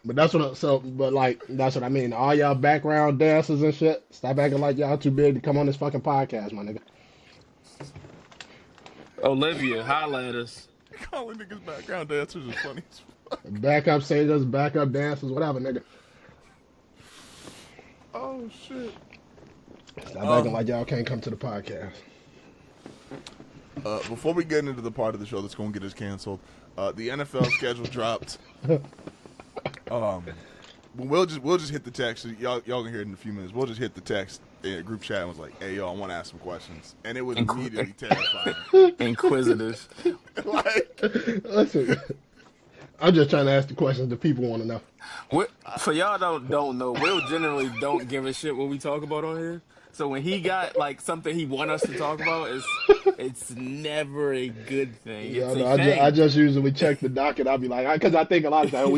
But that's what I mean. All y'all background dancers and shit, stop acting like y'all too big to come on this fucking podcast, my nigga. Olivia, holla at us. Calling niggas background dancers is funny as fuck. Backup singers, backup dancers, whatever, nigga. Oh shit. Stop acting like y'all can't come to the podcast. Before we get into the part of the show that's going to get us canceled, the NFL schedule dropped. We'll just hit the text. Y'all can hear it in a few minutes. We'll just hit the text in group chat and was like, "Hey, yo, I want to ask some questions," and it was immediately terrifying. Inquisitive. Like, Listen, I'm just trying to ask the questions that people want to know. For y'all don't know, Will generally don't give a shit what we talk about on here. So when he got like something he want us to talk about, it's never a good thing. Yeah, It's no, a thing. I just usually check the docket. I'll be like, because I think a lot of times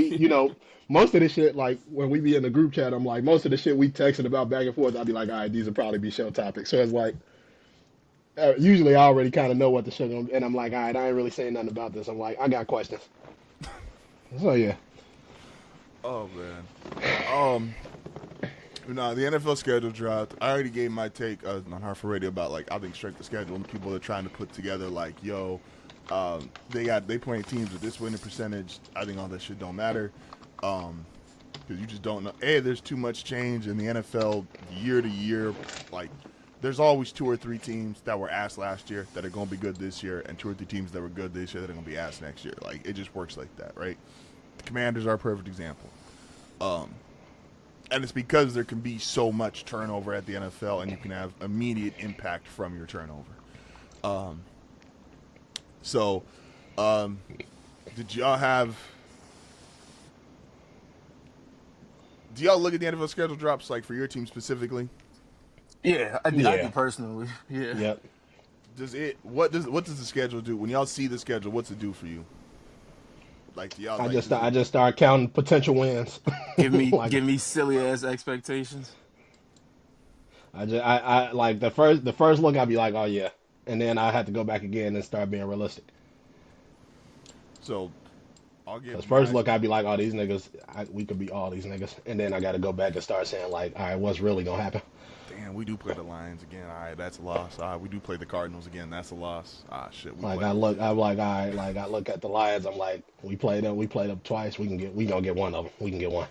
most of the shit, like when we be in the group chat, I'm like, most of the shit we texting about back and forth, I'll be like, all right, these will probably be show topics. So it's like, usually I already kind of know what the shit gonna be, and I'm like, all right, I ain't really saying nothing about this. I'm like, I got questions. So yeah. oh man. No, the NFL schedule dropped. I already gave my take on Hartford Radio about I think strength of schedule and people are trying to put together they playing teams with this winning percentage. I think all that shit don't matter because you just don't know. There's too much change in the NFL year to year. There's always 2 or 3 teams that were ass last year that are going to be good this year, and 2 or 3 teams that were good this year that are going to be ass next year. It just works like that, right? The Commanders are a perfect example. And it's because there can be so much turnover at the NFL, and you can have immediate impact from your turnover. Did y'all do y'all look at the NFL schedule drops for your team specifically? Yeah, I do personally. Yeah. Yep. What does the schedule do when y'all see the schedule? What's it do for you? Do y'all I just start counting potential wins. Give me silly ass expectations. I like the first look. I'll be like, oh yeah, and then I have to go back again and start being realistic. So I'll give. Because first look, I'd be like, oh, these niggas, we could beat all these niggas, and then I got to go back and start saying all right, what's really gonna happen? Damn, we do play the Lions again. All right, that's a loss. We do play the Cardinals again. That's a loss. Shit. I'm like, all right, I look at the Lions. I'm like, we played them twice. We gonna get one of them. We can get one.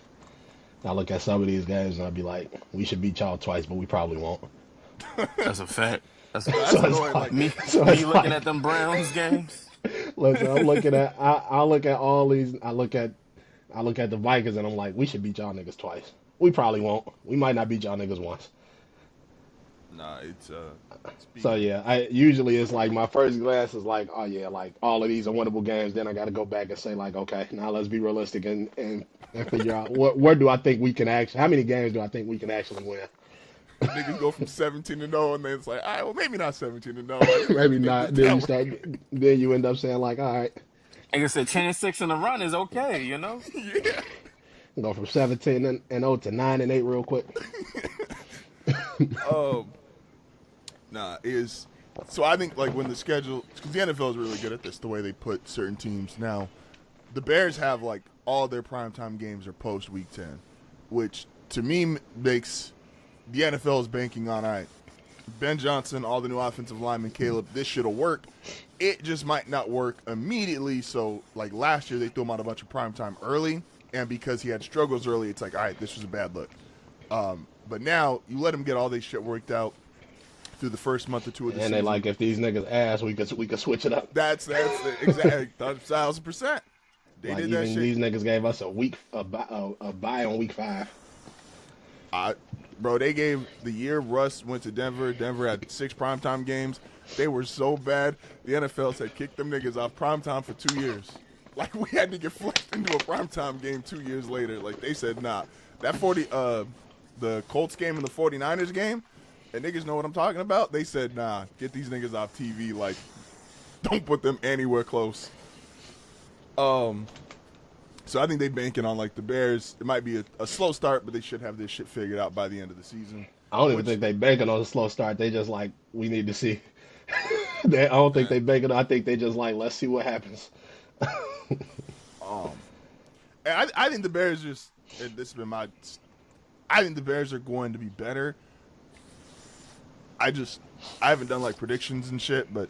I look at some of these games and I'll be like, we should beat y'all twice, but we probably won't. That's a fact. That's me looking at them Browns games. Listen, I look at all these. I look at I look at the Vikings and I'm like, we should beat y'all niggas twice. We probably won't. We might not beat y'all niggas once. Nah, it's So speaking. yeah, I usually it's like my first glance is like, oh yeah, like all of these are winnable games. Then I got to go back and say like, okay, now let's be realistic and figure out where do I think we can actually, how many games do I think we can actually win? Niggas go from 17-0, and then it's like, all right, well, maybe not 17-0. Like, Maybe we make this not. Then you down. start, then you end up saying like, all right, Like I said, 10-6 in the run is okay, you know? Yeah. go from 17 and 0 to 9-8 real quick. Um, nah, is so I think like when the schedule, because the NFL is really good at this, the way they put certain teams. Now, the Bears have like all their primetime games are post Week 10, which to me makes the NFL is banking on, all right, Ben Johnson, all the new offensive linemen, Caleb, this shit'll work. It just might not work immediately. So, like last year, they threw him out a bunch of primetime early, and because he had struggles early, it's like, all right, this was a bad look. But now you let him get all this shit worked out through the first month or two of the And they season. like if these niggas ass, we could switch it up. That's the exact 1,000%. They Like did that even shit. these niggas gave us a bye on week 5. Bro, they gave the year Russ went to Denver. Denver had 6 primetime games. They were so bad. The NFL said kick them niggas off primetime for 2 years. Like we had to get flipped into a primetime game 2 years later. Like they said, nah. That the Colts game and the 49ers game, and niggas know what I'm talking about. They said, nah, get these niggas off TV. Like, don't put them anywhere close. So I think they banking on like the Bears. It might be a slow start, but they should have this shit figured out by the end of the season. I don't even Which, think they banking on a slow start. They just like we need to see. I don't think uh, they banking. I think they just like let's see what happens. um, and I think the Bears just. And this has been my. I think the Bears are going to be better. I haven't done like predictions and shit, but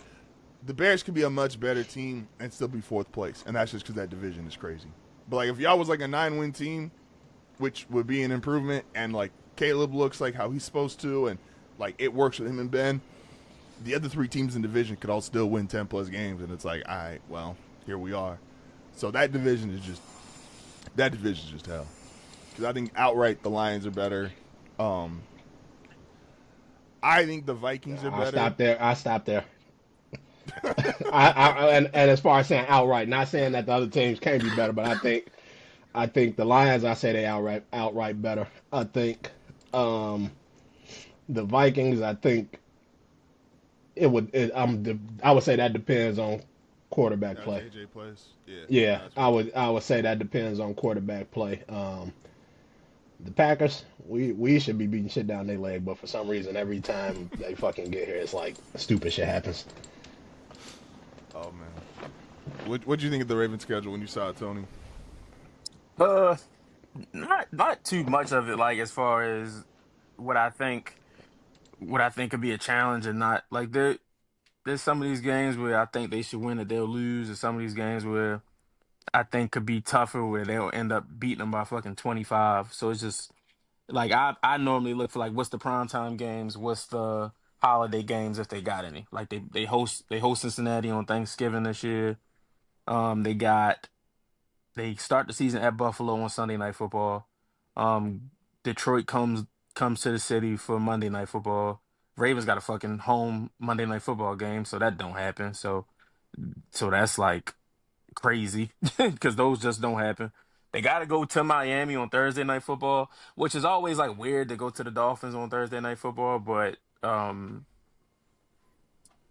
the Bears could be a much better team and still be 4th place, and that's just because that division is crazy. But like if y'all was like a 9-win team, which would be an improvement, and like Caleb looks like how he's supposed to, and like it works with him and Ben, the other 3 teams in the division could all still win 10+ games, and it's like, all right, well, here we are. So that division is just hell. Because I think outright the Lions are better. I think the Vikings are I better. stop there. I stop there. And as far as saying outright, not saying that the other teams can't be better, but I think the Lions. I say they outright better. I think the Vikings. I think it would. I would say that depends on quarterback As play. AJ plays, yeah, Yeah, that's I fair. would. I would say that depends on quarterback play. The Packers, we should be beating shit down their leg, but for some reason, every time they fucking get here, it's like stupid shit happens. Oh man, what do you think of the Ravens schedule when you saw it, Tony? Uh, not too much of it. Like as far as what I think, what I think could be a challenge, and not like there's some of these games where I think they should win that they'll lose, and some of these games where I think could be tougher where they'll end up beating them by fucking 25. So it's just like I normally look for like what's the primetime games, what's the holiday games if they got any. Like they host Cincinnati on Thanksgiving this year. They got they start the season at Buffalo on Sunday Night Football. Um, Detroit comes to the city for Monday Night Football. Ravens got a fucking home Monday Night Football game, so that don't happen. So that's like crazy because those just don't happen. They got to go to Miami on Thursday Night Football, which is always like weird to go to the Dolphins on Thursday Night Football, but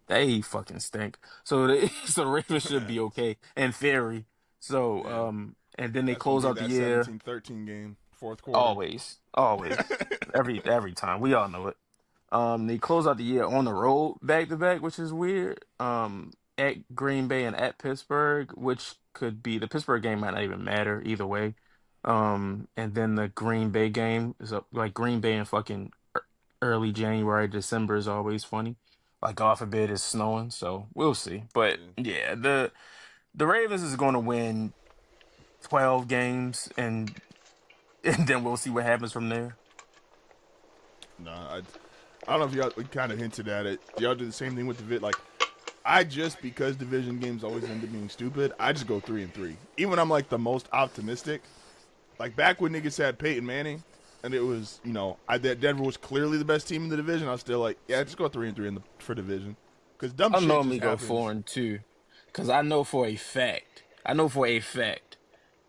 they fucking stink. So so the Ravens should be okay in theory. So Yeah, and then they that's gonna close be out the that year 17-13 game, 4th quarter. always every time. We all know it. They close out the year on the road back to back, which is weird. At Green Bay and at Pittsburgh, which could be the Pittsburgh game might not even matter either way. And then the Green Bay game is up like Green Bay in fucking early January, December is always funny. Like God forbid it's snowing, so we'll see. But Yeah. yeah, the Ravens is going to win 12 games and then we'll see what happens from there. Nah, I don't know if y'all kind of hinted at it. Do y'all do the same thing with the vid? Like, because division games always end up being stupid, I just go 3-3. Even when I'm like the most optimistic, like back when niggas had Peyton Manning, and it was that Denver was clearly the best team in the division. I was still like, yeah, just go 3-3 for division, because dumb I'll shit normally just go happens. 4-2 because I know for a fact,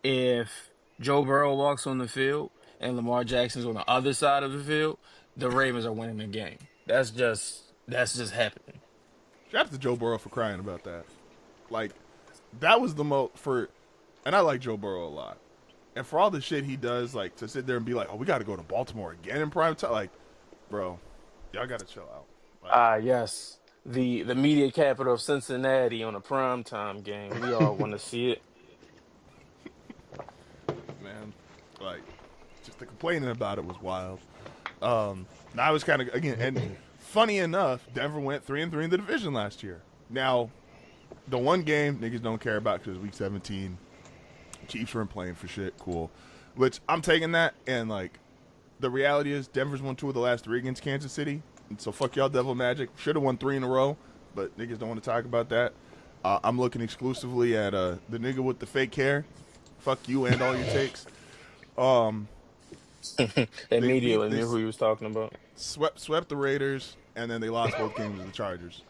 if Joe Burrow walks on the field and Lamar Jackson's on the other side of the field, the Ravens are winning the game. That's just happening. Shout out to Joe Burrow for crying about that. Like, that was the most and I like Joe Burrow a lot. And for all the shit he does, like to sit there and be like, "Oh, we got to go to Baltimore again in prime time," like, bro, y'all got to chill out. Like, Yes. The media capital of Cincinnati on a primetime game. We all want to see it. man, like, just the complaining about it was wild. I was kind of again, and funny enough, Denver went 3-3 in the division last year. Now, the one game niggas don't care about because week 17, Chiefs weren't playing for shit. Cool, which I'm taking that, and like, the reality is Denver's won 2 of the last 3 against Kansas City. And so fuck y'all, Devil Magic. Should have won 3 in a row, but niggas don't want to talk about that. I'm looking exclusively at the nigga with the fake hair. Fuck you and all your takes. Immediately knew who he was talking about. Swept the Raiders, and then they lost both games to the Chargers.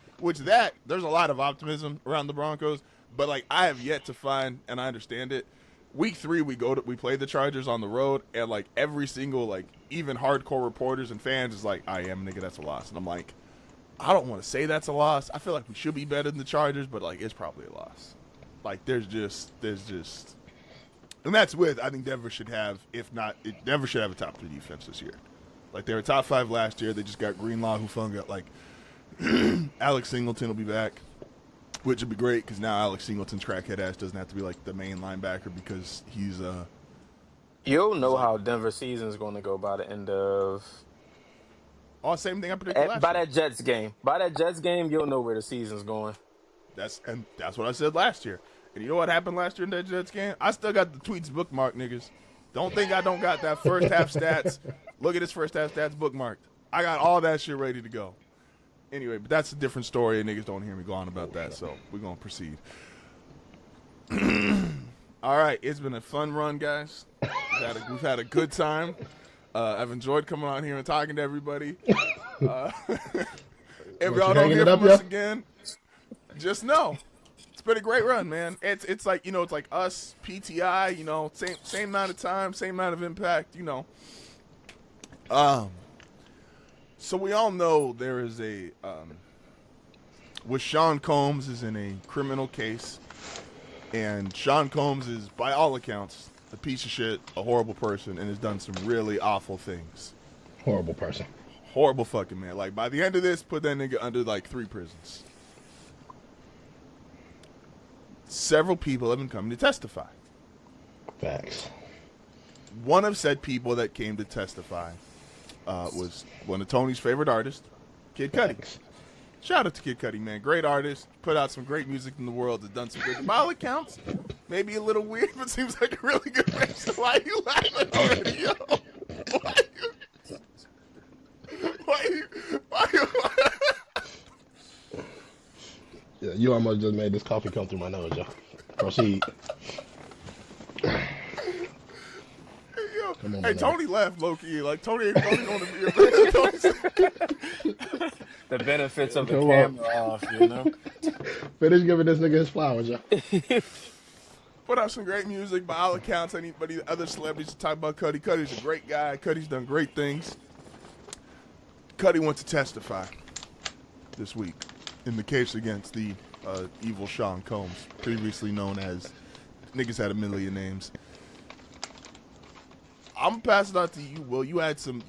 There's a lot of optimism around the Broncos, but like I have yet to find, and I understand it. Week 3 we play the Chargers on the road, and like every single like even hardcore reporters and fans is like, I am nigga, that's a loss, and I'm like, I don't want to say that's a loss. I feel like we should be better than the Chargers, but like it's probably a loss. Like there's just, and that's with I think Denver should have, if not, Denver should have a top 3 defense this year. Like they were top 5 last year. They just got Greenlaw, Hufanga, like Alex Singleton will be back, which would be great because now Alex Singleton's crackhead ass doesn't have to be like the main linebacker because he's You'll know how Denver season's going to go by the end of same thing I predicted last by year. that Jets game. By that Jets game, you'll know where the season's going. That's what I said last year. And you know what happened last year in that Jets game? I still got the tweets bookmarked, niggas. Don't think I don't got that first half stats. Look at his first half stats bookmarked. I got all that shit ready to go. Anyway, but that's a different story, and niggas don't hear me go on about that, so we're going to proceed. All right, it's been a fun run, guys. We've had a good time. I've enjoyed coming on here and talking to everybody. If y'all don't hear from us again, just know it's been a great run, man. It's like it's like us, PTI, same amount of time, same amount of impact, So we all know there is with Sean Combs is in a criminal case, and Sean Combs is, by all accounts, a piece of shit, a horrible person, and has done some really awful things. Horrible person. Horrible fucking man. Like, by the end of this, put that nigga under, like, 3 prisons. Several people have been coming to testify. Facts. One of said people that came to testify was one of Tony's favorite artists, Kid Cudi. Facts. Shout out to Kid Cudi, man. Great artist. Put out some great music in the world. Has done some good. By all accounts, maybe a little weird, but seems like a really good man. So why are you laughing already, yo? Why you? Yeah, you almost just made this coffee come through my nose, yo. Proceed. Hey, hey, Tony left low key. Like Tony going to be a The benefits of the camera off, Finish giving this nigga his flowers, yo. Put out some great music. By all accounts, anybody, other celebrities to talk about Cudi. Cudi's a great guy. Cudi's done great things. Cudi went to testify this week in the case against the evil Sean Combs, previously known as, niggas had a million names. I'm passing out to you, Will. You had some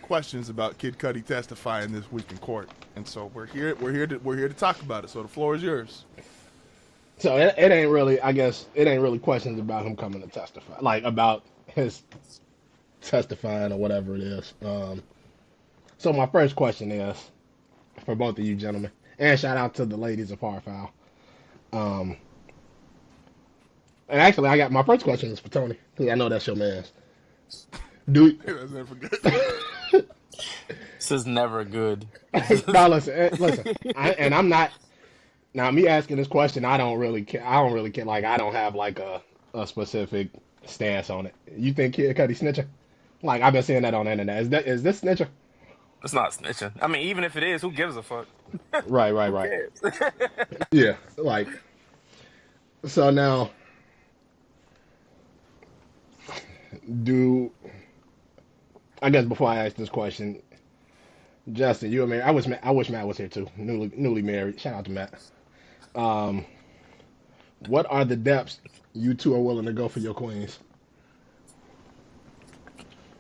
questions about Kid Cudi testifying this week in court, and so we're here to talk about it. So the floor is yours. So it ain't really, I guess, it ain't really questions about him coming to testify, like about his testifying or whatever it is. So my first question is for both of you gentlemen, and shout out to the ladies of Parfoul. And actually, I got my first question is for Tony, because I know that's your man's. This is never good. No, listen. I'm not. Now me asking this question, I don't really care. I don't really care. Like I don't have like a specific stance on it. You think Kid Cudi snitching? Like I've been seeing that on the internet. Is this snitching? It's not snitching. I mean, even if it is, who gives a fuck? Right, right, Who right. cares? Yeah. Like so now, do I guess before I ask this question, Justin, you and me, I wish Matt was here too. Newly married. Shout out to Matt. Um, what are the depths you two are willing to go for your queens?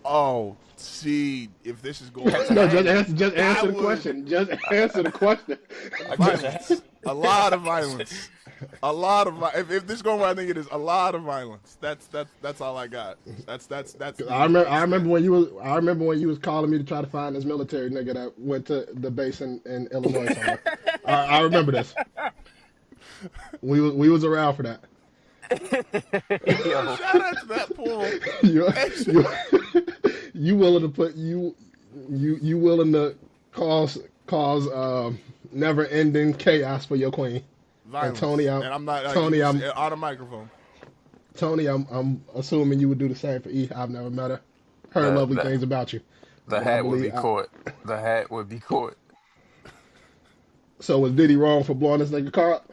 Oh, see, if this is going Catch a No, hand. just I answer the would. question. Just answer the question. I catch a Violence, hand. a lot of violence, a lot of if this is going where I think it is, a lot of violence. That's all I got. That's the I remember extent. when you was calling me to try to find this military nigga that went to the base in Illinois somewhere. I remember this. We was around for that. Yo, Shout out to that pool. you, Extra you willing to put you willing to cause never ending chaos for your queen. And violence, Tony, and I'm not Tony, I'm on a microphone. Tony, I'm assuming you would do the same for E. I've never met her. Heard the lovely the things about you, the but I hat would believe. be caught. The hat would be caught. So was Diddy wrong for blowing this nigga car up?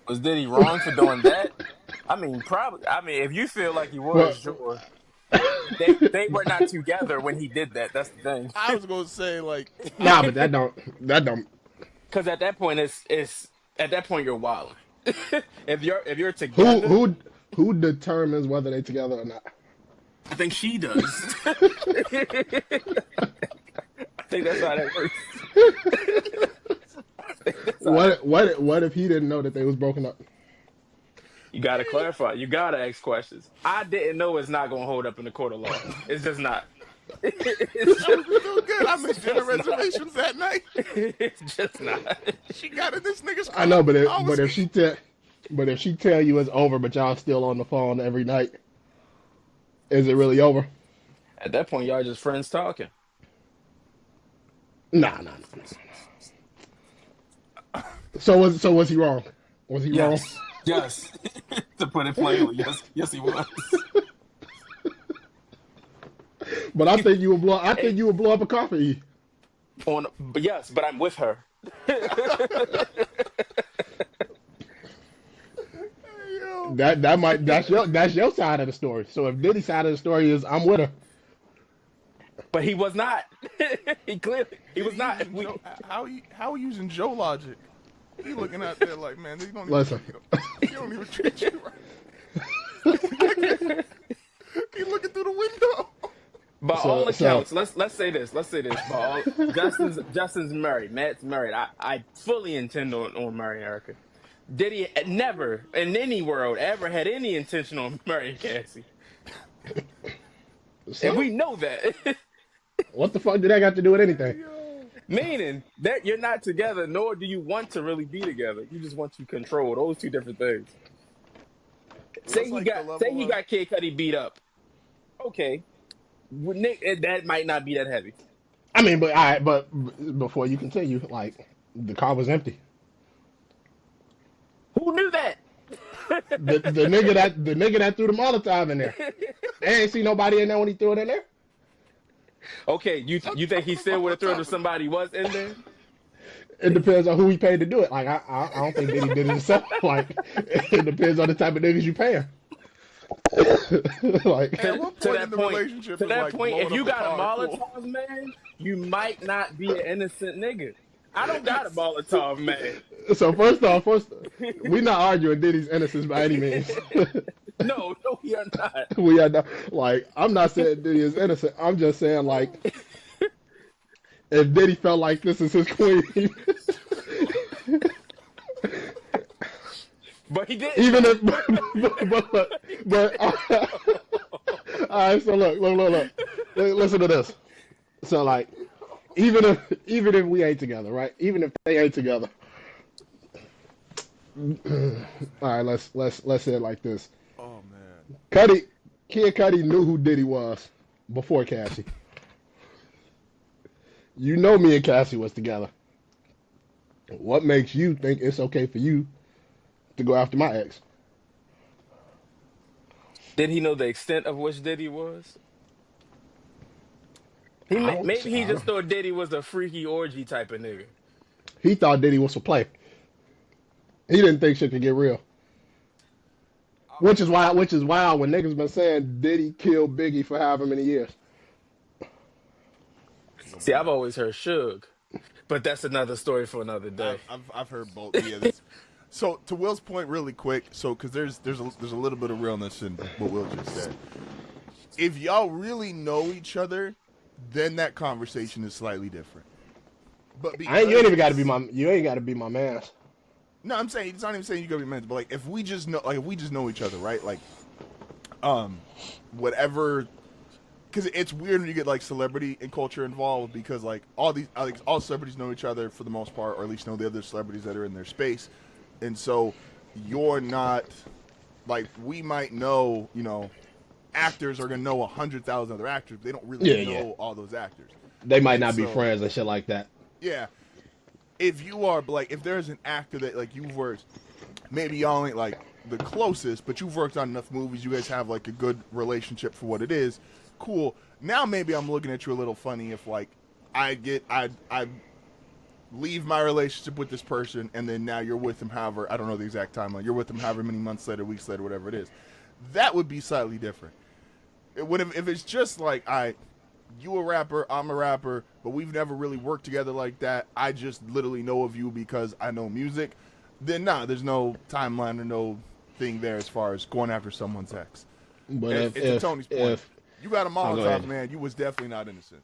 Was Diddy wrong for doing that? I mean, probably. I mean, if you feel like he Well, was, sure. They were not together when he did that. That's the thing. I was gonna say like, nah, but that don't. Because at that point, it's at that point you're wild. If you're Who together, who who determines whether they together or not? I think she does. I think that's how that works. I think that's how that- What if he didn't know that they was broken up? You gotta clarify. You gotta ask questions. I didn't know it's not gonna hold up in the court of law. It's just not. It's I was just, doing good. I it's made dinner just not. reservations that night. It's just not. She got in this nigga's I car. know, I was, but if she tell you it's over, but y'all still on the phone every night, is it really over? At that point, y'all just friends talking. Nah. So was he wrong? Was he wrong? Yes. To put it plainly, yes, he was. But I think you would blow. I think you would blow up a car for E. But I'm with her. yo, That's your side of the story. So if Diddy's side of the story is I'm with her, But he was not. He was not. How we using Joe logic? He looking out there like, man, they don't listen. he don't even treat you right. He looking through the window. By So- all so- accounts, let's say this. By all, Justin's married. Matt's married. I fully intend on marrying Erica. Did he never in any world ever had any intention on marrying Cassie? So, And we know that. what the fuck did that got to do with anything? Meaning that you're not together, nor do you want to really be together. You just want to control those two different things. Say like the level he of- got Kid Cudi beat up. Okay, Nick, that might not be that heavy. I mean, but before you continue, like the car was empty. Who knew that? The nigga that threw the Molotov in there. They ain't see nobody in there when he threw it in there. Okay, you think he still would have thrown it if somebody was in there? It depends on who he paid to do it. Like I don't think Diddy did it himself. Like it depends on the type of niggas you pay him. Like At what point in the relationship to is that like point, blowing if you up a got a car Molotov, man, you might not be an innocent nigga. I don't got a Molotov, man. so first we not arguing Diddy's innocence by any means. No, we are not. We are not like I'm not saying Diddy is innocent. I'm just saying like if Diddy felt like this is his queen, But he did. even if but all right. So look. Listen to this. So like even if we ain't together, right? Even if they ain't together. All right, let's say it like this. Oh man. Kid Cudi knew who Diddy was before Cassie. You know me and Cassie was together. What makes you think it's okay for you to go after my ex? Did he know the extent of which Diddy was? I don't. Maybe he I just don't. thought Diddy was a freaky orgy type of nigga. He thought Diddy was a play. He didn't think shit could get real. I Which mean, is why. Which is wild when niggas been saying Diddy killed Biggie for however many years. See, I've always heard Suge, but that's another story for another day. I've heard both. But yeah, this. So to Will's point, really quick. So because there's a little bit of realness in what Will just said. If y'all really know each other, then that conversation is slightly different. But I ain't. You ain't even got to be because my. You ain't got to be my man. no, I'm saying it's not even saying you gotta be mental, but like if we just know each other, right? Like, whatever. Because it's weird when you get like celebrity and culture involved because like all celebrities know each other for the most part, or at least know the other celebrities that are in their space, and so you're not like we might know actors are gonna know 100,000 other actors, but they don't really Yeah, yeah. know all those actors, They might and not be so friends and shit like that. yeah, if you are like if there's an actor that like you've worked, maybe y'all ain't like the closest, but you've worked on enough movies, you guys have like a good relationship for what it is. Cool. Now maybe I'm looking at you a little funny if like I leave my relationship with this person and then now you're with him however I don't know the exact timeline. You're with him however many months later, weeks later, whatever it is. That would be slightly different. If it's just like you a rapper, I'm a rapper, but we've never really worked together like that. I just literally know of you because I know music. Then there's no timeline or no thing there as far as going after someone's ex. But It's to Tony's point. if You got a oh, go Molotov, ahead. man. You was definitely not innocent.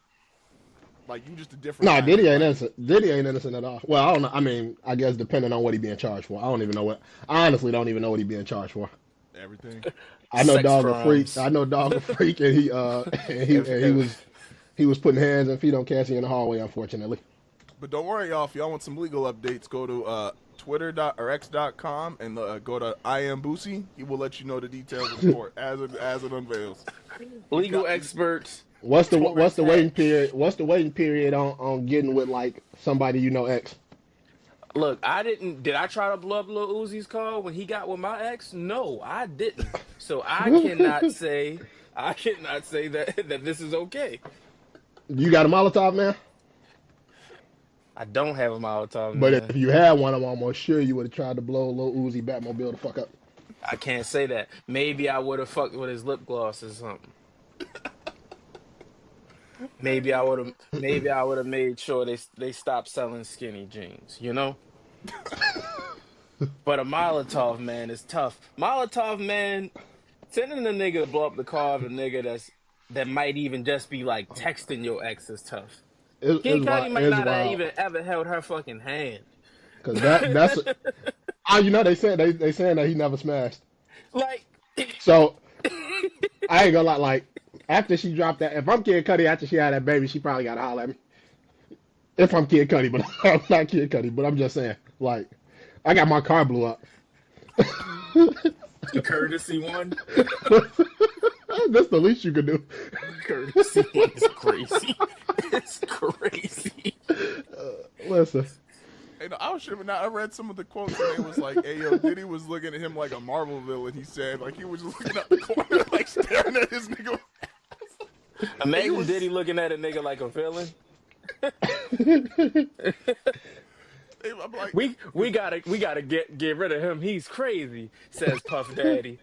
Like you just a different No, kind of Diddy ain't like innocent. Diddy ain't innocent at all. Well, I don't know. I mean, I guess depending on what he being charged for. I don't even know what. I honestly don't even know what he being charged for. everything. I know Sex dog a freak. crimes. I know dog a freak, and he If, if, he was putting hands and feet on Cassie in the hallway. Unfortunately, But don't worry, y'all. If y'all want some legal updates, go to twitter.or x.com and go to I am Boosie. He will let you know the details of the court as it unveils. He's legal got he's, experts, what's the GroupChat. waiting period? What's the waiting period on getting with like somebody you know ex? Look, I didn't. Did I try to blow up Lil Uzi's car when he got with my ex? No, I didn't. So I cannot say. I cannot say that that this is okay. You got a Molotov, man. I don't have a Molotov, But man. if you had one, I'm almost sure you would have tried to blow Lil Uzi Batmobile the fuck up. I can't say that. Maybe I would have fucked with his lip gloss or something. Maybe I would have. Maybe I would have made sure they stopped selling skinny jeans. You know. But a Molotov, man, is tough. Molotov, man, sending a nigga to blow up the car of a nigga that might even just be like texting your ex is tough. Kid Cudi might It's not have wild even ever held her fucking hand. because that's you know they saying that he never smashed. Like, So I ain't gonna lie, like after she dropped that, if I'm Kid Cudi after she had that baby, she probably gotta holler at me. If I'm Kid Cudi, but I'm not Kid Cudi, but I'm just saying, like, I got my car blew up. a courtesy one. That's the least you could do. Courtesy one is crazy. It's crazy. Listen, hey, no, I was tripping out. I read some of the quotes and it was like, "Hey, yo, Diddy was looking at him like a Marvel villain." He said, like he was just looking out the corner, like staring at his nigga. He Imagine was. Diddy looking at a nigga like a villain. I'm like, We gotta get rid of him. He's crazy, says Puff Daddy.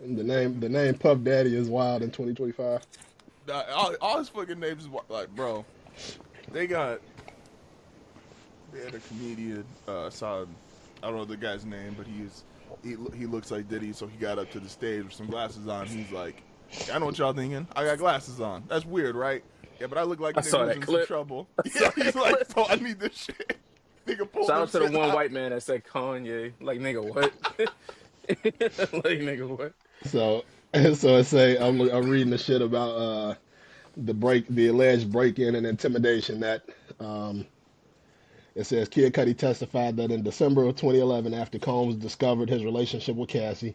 the name Puff Daddy is wild in 2025. all his fucking names is like, bro. They got. They had a comedian. Saw. I don't know the guy's name, but he looks like Diddy. So he got up to the stage with some glasses on. He's like, I know what y'all thinking. I got glasses on. That's weird, right? Yeah, but I look like a I saw nigga who's that in clip. some trouble. I Yeah, saw he's that like, clip. so I need this shit. Nigga pulled Shout him out to the shit one out. white man that said Kanye. Like, nigga, what? Like, nigga, what? So so it say I'm reading the shit about the alleged break-in and intimidation that it says Kid Cudi testified that in December of 2011, after Combs discovered his relationship with Cassie,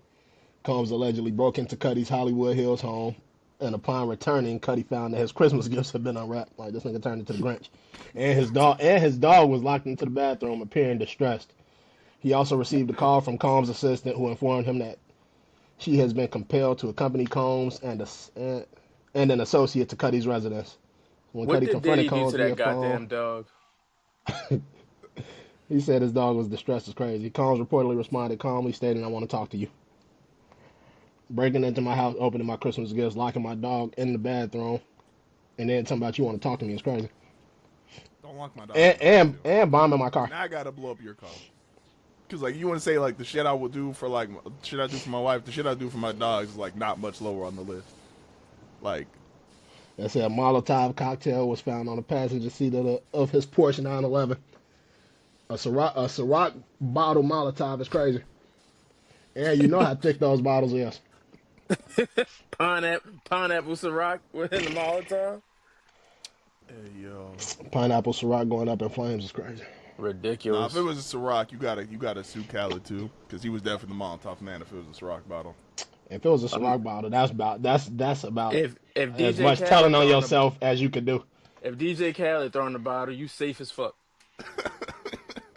Combs allegedly broke into Cudi's Hollywood Hills home and upon returning, Cudi found that his Christmas gifts had been unwrapped. Like this nigga turned into the Grinch, and his dog was locked into the bathroom, appearing distressed. He also received a call from Combs' assistant, who informed him that she has been compelled to accompany Combs and an associate to Cudi's residence. When What Cudi did confronted Diddy do Combs to via that goddamn phone, dog? he said his dog was distressed as crazy. Combs reportedly responded calmly, stating, "I want to talk to you." Breaking into my house, opening my Christmas gifts, locking my dog in the bathroom, and then talking about you want to talk to me is crazy. Don't lock my dog. And bombing my car. Now I gotta blow up your car. Cause like you want to say like the shit I would do for like shit I do for my wife, the shit I do for my dogs is like not much lower on the list. Like They said a Molotov cocktail was found on the passenger seat of his Porsche 911. A Ciroc bottle Molotov is crazy. And you know how thick those bottles is. Pineapple Ciroc within the Molotov. hey yo. Pineapple Ciroc going up in flames is crazy. Nah, Ridiculous. if it was a Ciroc, you gotta sue Khaled too, because he was definitely the Molotov man. If it was a Ciroc bottle, If it was a Ciroc bottle, that's about If as DJ much Khaled telling on throwing yourself as you could do. if DJ Khaled throwing the bottle, you safe as fuck.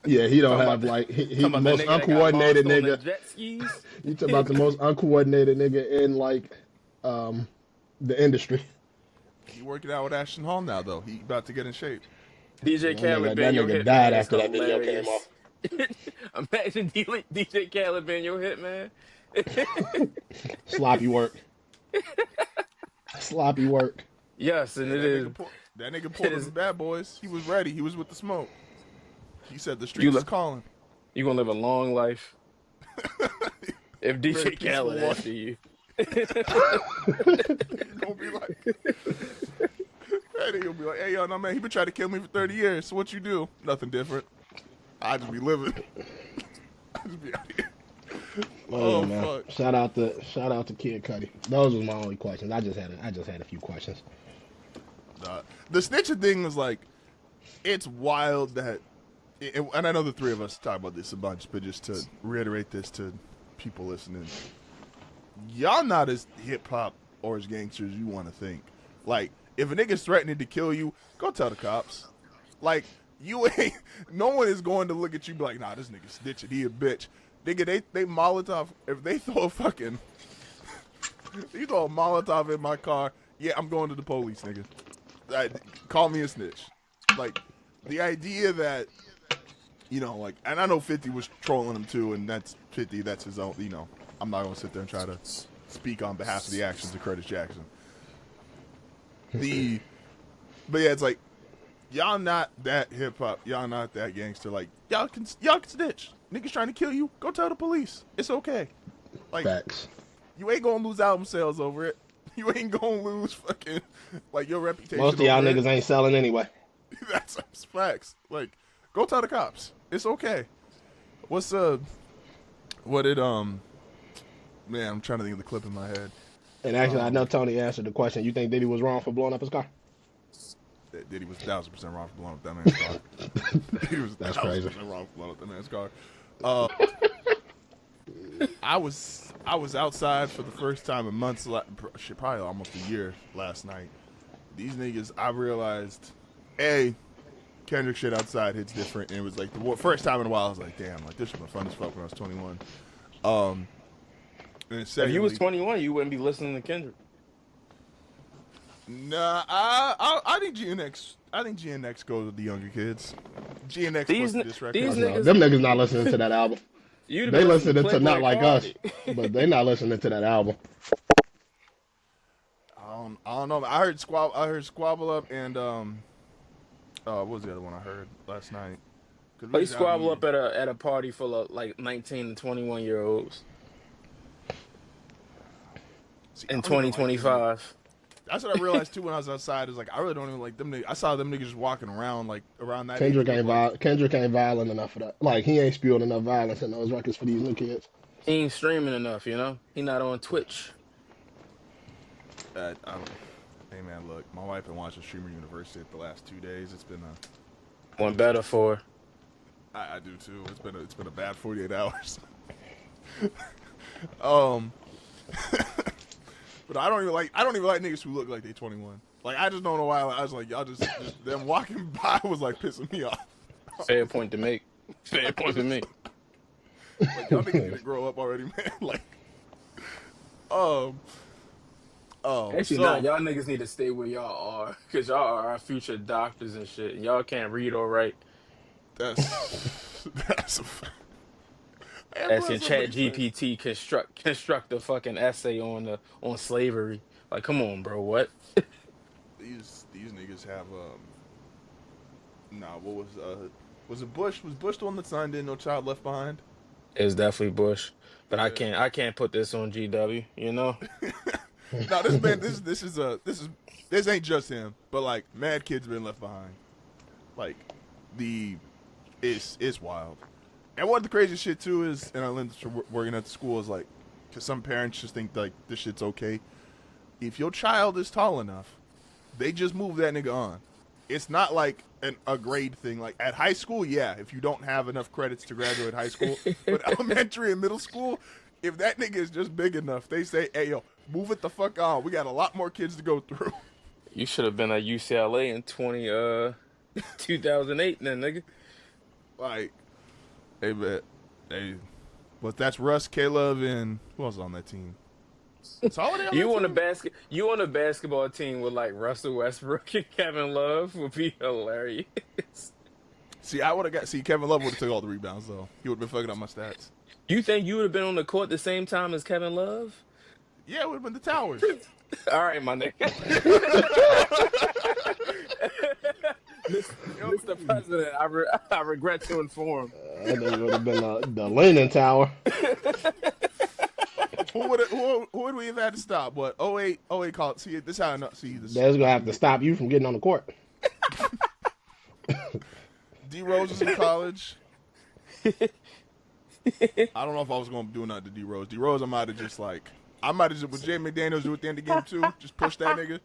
Yeah, he don't Talking have about like he talking the about most the nigga that got uncoordinated launched on the nigga. jet skis. You talk about the most uncoordinated nigga in like the industry. he working out with Ashton Hall now though. He about to get in shape. DJ Khaled That being your nigga hit died man. after that video came off. Imagine DJ Khaled being your hit man. Sloppy work. Sloppy work. Yes, and Yeah, it is. that nigga pulled is- his bad boys. He was ready. He was with the smoke. He said the You streets is look- calling. You gonna live a long life if Very DJ Khaled peaceful after you. He's gonna be like, he'll be like, hey yo, no man, he been trying to kill me for 30 years. So what you do? Nothing different. I just be living. I just be out here. Oh, Oh, man. fuck. Shout out to Kid Cudi. Those was my only questions. I just had a few questions. The snitching thing was like, it's wild that, and I know the three of us talk about this a bunch, but just to reiterate this to people listening, y'all not as hip hop or as gangsters you want to think. Like, if a nigga's threatening to kill you, go tell the cops. Like, you ain't, no one is going to look at you and be like, nah, this nigga snitching, he a bitch. Nigga, they Molotov, if they throw a fucking, you throw a Molotov in my car, yeah, I'm going to the police, nigga. Call me a snitch. Like, the idea that, you know, like, and I know 50 was trolling him too, and that's 50, that's his own, you know, I'm not going to sit there and try to speak on behalf of the actions of Curtis Jackson. But yeah, it's like, y'all not that hip hop, y'all not that gangster. Like, y'all can snitch. Niggas trying to kill you, go tell the police. It's okay. Like, Facts. you ain't gonna lose album sales over it. You ain't gonna lose fucking like your reputation. Most of y'all over it. niggas ain't selling anyway. That's facts. Like, go tell the cops. It's okay. What's what did man, I'm trying to think of the clip in my head. And actually, I know Tony answered the question. You think Diddy was wrong for blowing up his car? Diddy was 1,000% wrong for blowing up that man's car. He was That's 1,000% crazy. wrong for blowing up that man's car. I was outside for the first time in months, probably almost a year last night. These niggas, I realized, Kendrick shit outside hits different, and it was like the first time in a while I was like, damn, like this was fun as fuck when I was 21. And If secondly, you was 21, you wouldn't be listening to Kendrick. Nah, I think GNX. I think GNX goes with the younger kids. GNX These puts this record. these No, niggas- them niggas not listening to that album. You'd They be listening to Playboy Not Like Us, Cardi. but they not listening to that album. I don't know. I heard Squabble Up and what was the other one I heard last night? They squabble up at a party full of like 19 and 21-year-olds in 2025. That's what I realized too when I was outside. Is like I really don't even like them. I saw them niggas just walking around like around that. Kendrick age ain't group, Kendrick ain't violent enough for that. Like he ain't spewing enough violence in those records for these new kids. He ain't streaming enough, you know? He not on Twitch. I don't. Hey man, look, my wife been watching Streamer University the last 2 days. It's been One better for. I do too. It's been a bad 48 hours. But But I don't even like niggas who look like they 21. Like I just don't know why. I was like, y'all just them walking by was like pissing me off. Fair point to make. Fair point to make. Like y'all niggas need to grow up already, man. Like, oh, Actually, so, not. Y'all niggas need to stay where y'all are, cause y'all are our future doctors and shit. And y'all can't read or write. that's a fact. Man, bro, Asking Chat somebody said- GPT construct a fucking essay on slavery. Like, come on, bro. What? these niggas have nah, what was it Bush? Was Bush the one that signed in No Child Left Behind? It's definitely Bush, but Yeah. I can't put this on GW. You know. No, this man, this ain't just him, but like mad kids been left behind. Like it's wild. And what the craziest shit too is, and I learned this from working at the school, is like, because some parents just think like this shit's okay. If your child is tall enough, they just move that nigga on. It's not like a grade thing. Like at high school, yeah, if you don't have enough credits to graduate high school, but elementary and middle school, if that nigga is just big enough, they say, hey yo, move it the fuck on. We got a lot more kids to go through. You should have been at UCLA in 2008, then, nigga. Like, hey man, hey, but that's Russ, Caleb, and who else on that team? Is Holiday on You that on a team? you on a basketball team with like Russell Westbrook and Kevin Love would be hilarious. See, I would have got. See, Kevin Love would have took all the rebounds though. He would have been fucking up my stats. You think you would have been on the court the same time as Kevin Love? Yeah, it would have been the Towers. All right, my nigga. Mr. President, I regret to inform. That would have been the Leaning Tower. Who would we have had to stop? What? 08 call it. See, this is how I know. See, this. That's gonna have to stop you from getting on the court. D Rose was in college. I don't know if I was going to do nothing to D Rose. D Rose, I might have just what Jay McDaniels do at the end of game 2. Just push that nigga.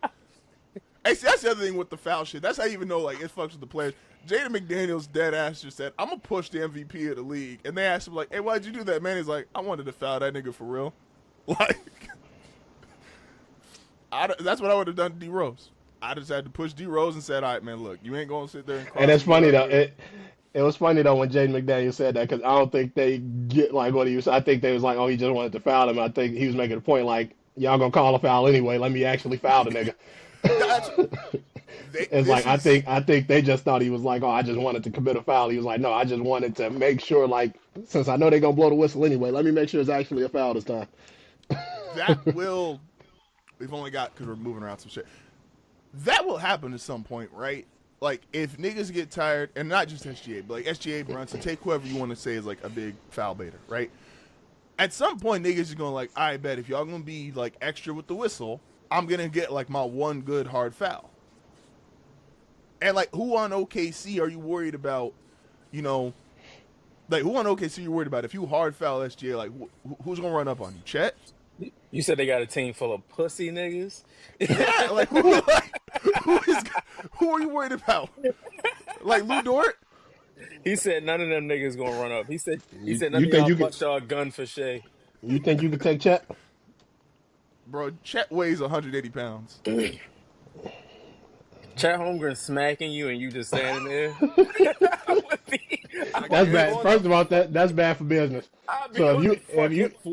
Hey, see, that's the other thing with the foul shit. That's how you even know like it fucks with the players. Jaden McDaniels dead ass just said, "I'm gonna push the MVP of the league," and they asked him like, "Hey, why'd you do that, man?" He's like, "I wanted to foul that nigga for real." Like, that's what I would have done to D Rose. I just had to push D Rose and said, "All right, man, look, you ain't gonna sit there and cry." And it's funny though. It was funny though when Jaden McDaniel said that because I don't think they get like what he was. I think they was like, oh, he just wanted to foul him. I think he was making a point like, y'all gonna call a foul anyway. Let me actually foul the nigga. It's like I think they just thought he was like, oh, I just wanted to commit a foul. He was like, no, I just wanted to make sure like since I know they're gonna blow the whistle anyway, let me make sure it's actually a foul this time. That will. We've only got because we're moving around some shit. That will happen at some point, right? Like if niggas get tired, and not just SGA, but like SGA, Brunson, take whoever you want to say is like a big foul baiter, right? At some point, niggas are going like, I bet if y'all gonna be like extra with the whistle, I'm gonna get like my one good hard foul. And like, who on OKC are you worried about? You know, like who on OKC are you worried about? If you hard foul SGA, like who's gonna run up on you? Chet? You said they got a team full of pussy niggas? Yeah, like who are you worried about? Like Lou Dort? He said none of them niggas gonna run up. He said none You of think y'all you bust y'all gun for Shay. You think you can take Chet? Bro, Chet weighs 180 pounds. Chat Holmgren smacking you and you just standing there. That's bad. First of all, that's bad for business. So if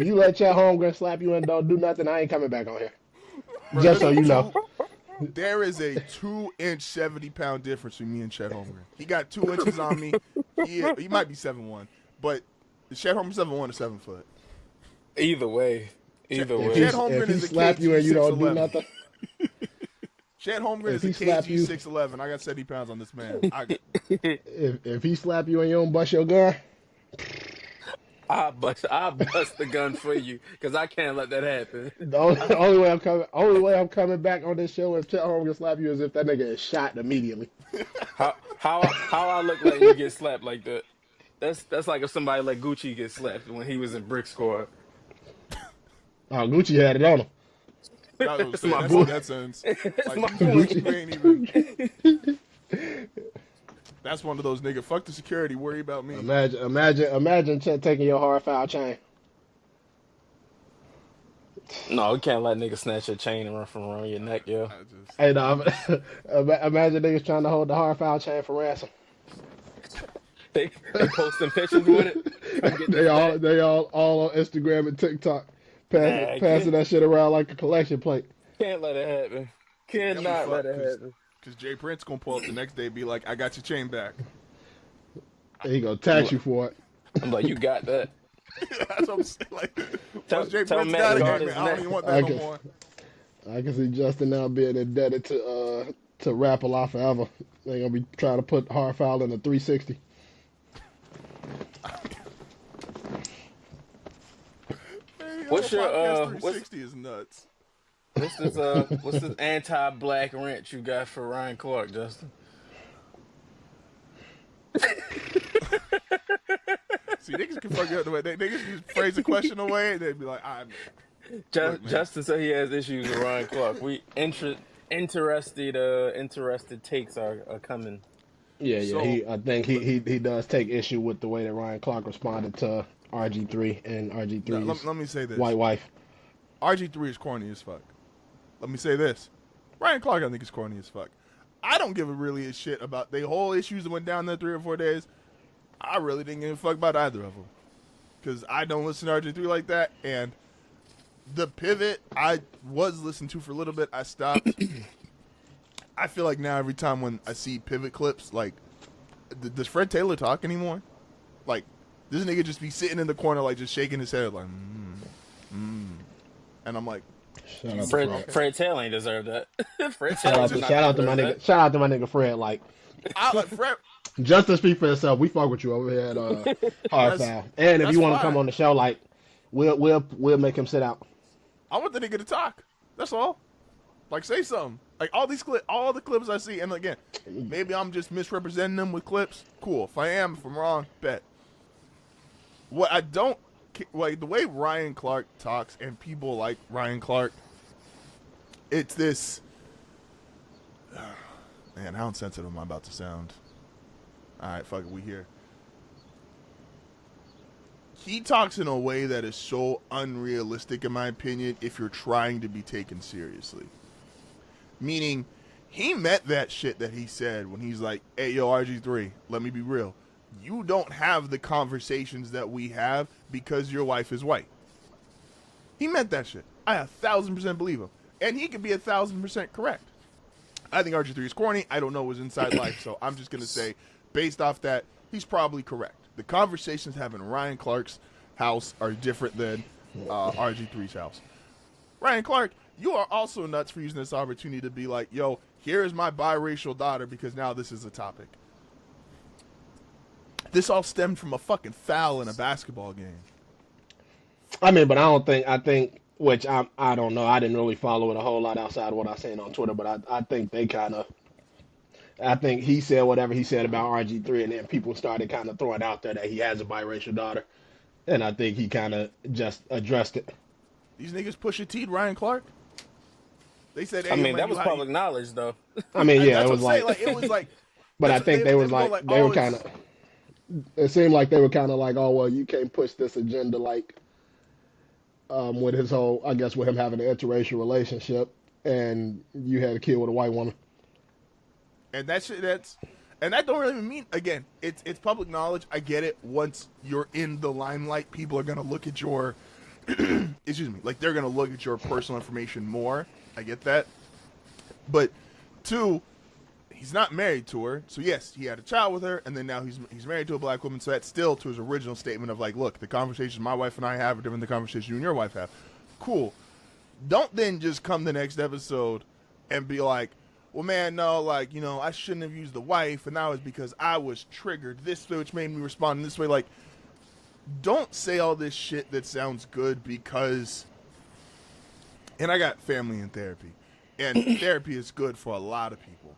you let Chet Holmgren slap you and don't do nothing, I ain't coming back on here. Bro, Just so you know. There is a 2-inch, 70-pound difference between me and Chet Holmgren. He got 2 inches on me. He might be 7'1", but Chet Holmgren 7'1" or 7 foot. Either way. Chet Holmgren if he is a slap you and you don't do 6'11". nothing. Chet Holmgren is a KG 6'11". I got 70 pounds on this man. If he slap you and you don't bust your gun, I'll bust the gun for you because I can't let that happen. the only way I'm coming back on this show if Chet Holmgren slap you is if that nigga is shot immediately. How I look like you get slapped like that? That's like if somebody like Gucci gets slapped when he was in Brick Squad. Oh, Gucci had it on him. That's my in that sense. Like, my Gucci ain't even. That's one of those nigga. Fuck the security. Worry about me. Imagine Chet taking your hard foul chain. No, you can't let niggas snatch your chain and run from around your neck, yo. I just Hey, no, imagine niggas trying to hold the hard foul chain for ransom. They posting pictures with it. Come get they this all back. they all on Instagram and TikTok, Nah, passing that shit around like a collection plate. can't let it happen. that'd be Cannot let fucked it happen. because Jay Prince gonna pull up the next day and be like, I got your chain back. And he gonna I'm tax like, you for it. I'm like, you got that. That's what I'm saying. Like, Tell, once Jay tell Prince Matt got to it, guard man, his I don't neck. even want I that no can more. I can see Justin now being indebted to Rap a Lot forever. They gonna be trying to put hard foul in a 360. Hey, What's your podcast what's 360 is nuts. what's this anti-black rant you got for Ryan Clark, Justin? See, niggas can fuck you up the way niggas just phrase a question away and they'd be like, look, man. Justin said he has issues with Ryan Clark. Interested takes are coming. Yeah. So I think he does take issue with the way that Ryan Clark responded to RG3 and no, RG3's let me say this: white wife. RG3 is corny as fuck. Let me say this: Ryan Clark, I think, is corny as fuck. I don't give a really a shit about the whole issues that went down there 3 or 4 days. I really didn't give a fuck about either of them because I don't listen to RG3 like that. And the pivot I was listening to for a little bit, I stopped. I feel like now every time when I see pivot clips, like, does Fred Taylor talk anymore? Like, this nigga just be sitting in the corner, like, just shaking his head, like, and I'm like, Shout out to Fred Fred. Fred Taylor ain't deserve that. Fred Taylor did not Shout out to my deserve nigga. that. Shout out to my nigga Fred. Like, I like Fred. just to speak for yourself, we fuck with you over here at hard That's, foul. And if that's you want to fine. come on the show, like, we'll make him sit out. I want the nigga to talk. That's all. Like, say something. Like, all the clips I see, and again, maybe I'm just misrepresenting them with clips. Cool. If I'm wrong, bet. What I don't like, the way Ryan Clark talks, and people like Ryan Clark, it's this. Man, how insensitive am I about to sound? All right, fuck it, we here. He talks in a way that is so unrealistic, in my opinion, if you're trying to be taken seriously. Meaning, he meant that shit that he said when he's like, hey, yo, RG3, let me be real. You don't have the conversations that we have because your wife is white. He meant that shit. I 1,000% believe him. And he could be 1,000% correct. I think RG3 is corny. I don't know his inside life, so I'm just going to say, based off that, he's probably correct. The conversations having Ryan Clark's house are different than RG3's house. Ryan Clark, you are also nuts for using this opportunity to be like, yo, here is my biracial daughter because now this is a topic. This all stemmed from a fucking foul in a basketball game. I mean, but I think, which I don't know. I didn't really follow it a whole lot outside of what I seen on Twitter, but I think I think he said whatever he said about RG3, and then people started kind of throwing out there that he has a biracial daughter, and I think he kind of just addressed it. These niggas push a T'd Ryan Clark. They said, hey, I mean, man, that was public knowledge, though. I mean, yeah, that's it was what I'm like, saying. Like, it was like, but I that's think what they was were like, they oh, were kind of. It seemed like they were kind of like, oh well, you can't push this agenda like, with his whole, I guess, with him having an interracial relationship, and you had a kid with a white woman. and that shit, and that don't really mean, again, it's public knowledge. I get it. Once you're in the limelight, people are gonna look at your, excuse me, like they're gonna look at your personal information more. I get that, but two, he's not married to her, so yes, he had a child with her, and then now he's married to a black woman. So that's still to his original statement of like, look, the conversations my wife and I have are different than the conversations you and your wife have. Cool. Don't then just come the next episode and be like, well, man, no, like, you know, I shouldn't have used the wife, and that was because I was triggered this way, which made me respond in this way. Like, don't say all this shit that sounds good because, and I got family in therapy, and therapy is good for a lot of people.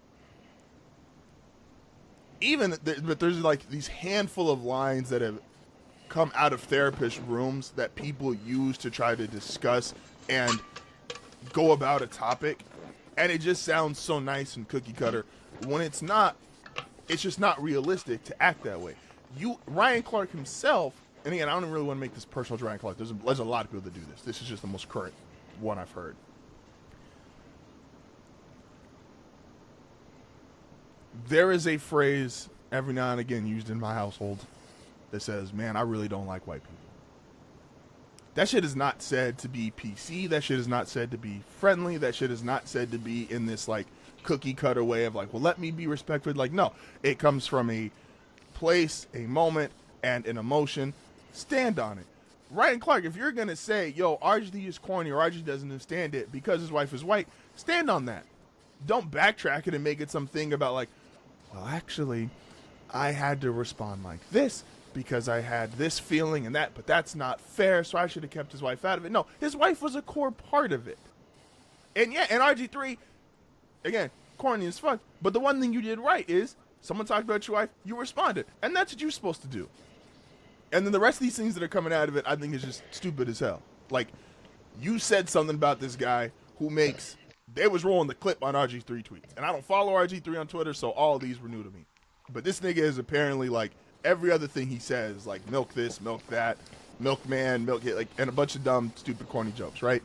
But there's like these handful of lines that have come out of therapist rooms that people use to try to discuss and go about a topic, and it just sounds so nice and cookie cutter when it's not. It's just not realistic to act that way. Ryan Clark himself, and again, I don't really want to make this personal to Ryan Clark. There's a lot of people that do this. This is just the most current one I've heard. There is a phrase every now and again used in my household that says, man, I really don't like white people. That shit is not said to be PC. That shit is not said to be friendly. That shit is not said to be in this like cookie cutter way of like, well, let me be respectful. Like, no, it comes from a place, a moment, and an emotion. Stand on it. Ryan Clark, if you're going to say, yo, RG is corny or RG doesn't understand it because his wife is white, stand on that. Don't backtrack it and make it something about like, well, actually, I had to respond like this because I had this feeling and that, but that's not fair, so I should have kept his wife out of it. No, his wife was a core part of it. And yeah, and RG3, again, corny as fuck, but the one thing you did right is someone talked about your wife, you responded, and that's what you're supposed to do. And then the rest of these things that are coming out of it, I think is just stupid as hell. Like, you said something about this guy who makes, they was rolling the clip on RG3 tweets. And I don't follow RG3 on Twitter, so all of these were new to me. But this nigga is apparently like, every other thing he says, like milk this, milk that, milkman, milk it, like, and a bunch of dumb, stupid, corny jokes, right?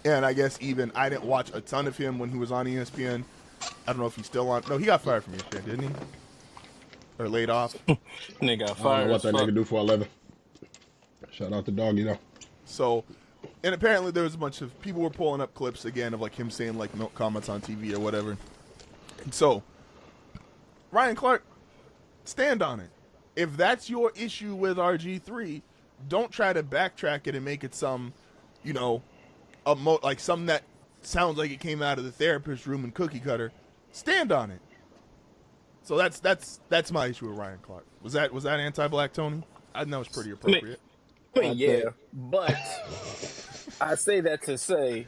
And I guess even, I didn't watch a ton of him when he was on ESPN. I don't know if he's still on, no, he got fired from ESPN, didn't he? Or laid off. Nigga got I don't fired. know what that nigga do for a living. Shout out to Doggy though. So, and apparently there was a bunch of people were pulling up clips again of like him saying like milk comments on TV or whatever. And so, Ryan Clark, stand on it. If that's your issue with RG3, don't try to backtrack it and make it some, you know, like something that sounds like it came out of the therapist room and cookie cutter. Stand on it. So that's my issue with Ryan Clark. Was that anti-black, Tony? I know it's pretty appropriate. I mean, yeah, but I say that to say,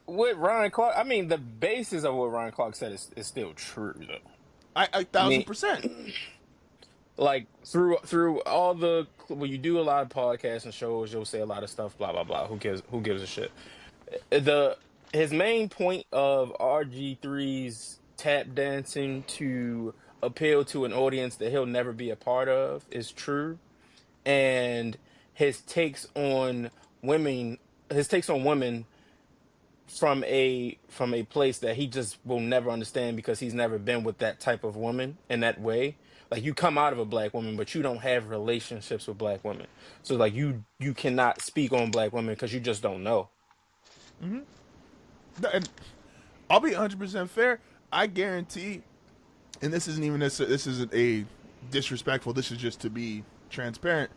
with Ryan Clark, I mean, the basis of what Ryan Clark said is still true, though. I 1,000%. Like through all the when you do a lot of podcasts and shows, you'll say a lot of stuff, blah blah blah. Who gives a shit? His main point of RG3's tap dancing to appeal to an audience that he'll never be a part of is true, and his takes on women from a place that he just will never understand because he's never been with that type of woman in that way. Like, you come out of a black woman, but you don't have relationships with black women, so like you cannot speak on black women because you just don't know. Mm-hmm. And I'll be 100% fair. I guarantee, and this isn't a disrespectful. This is just to be transparent.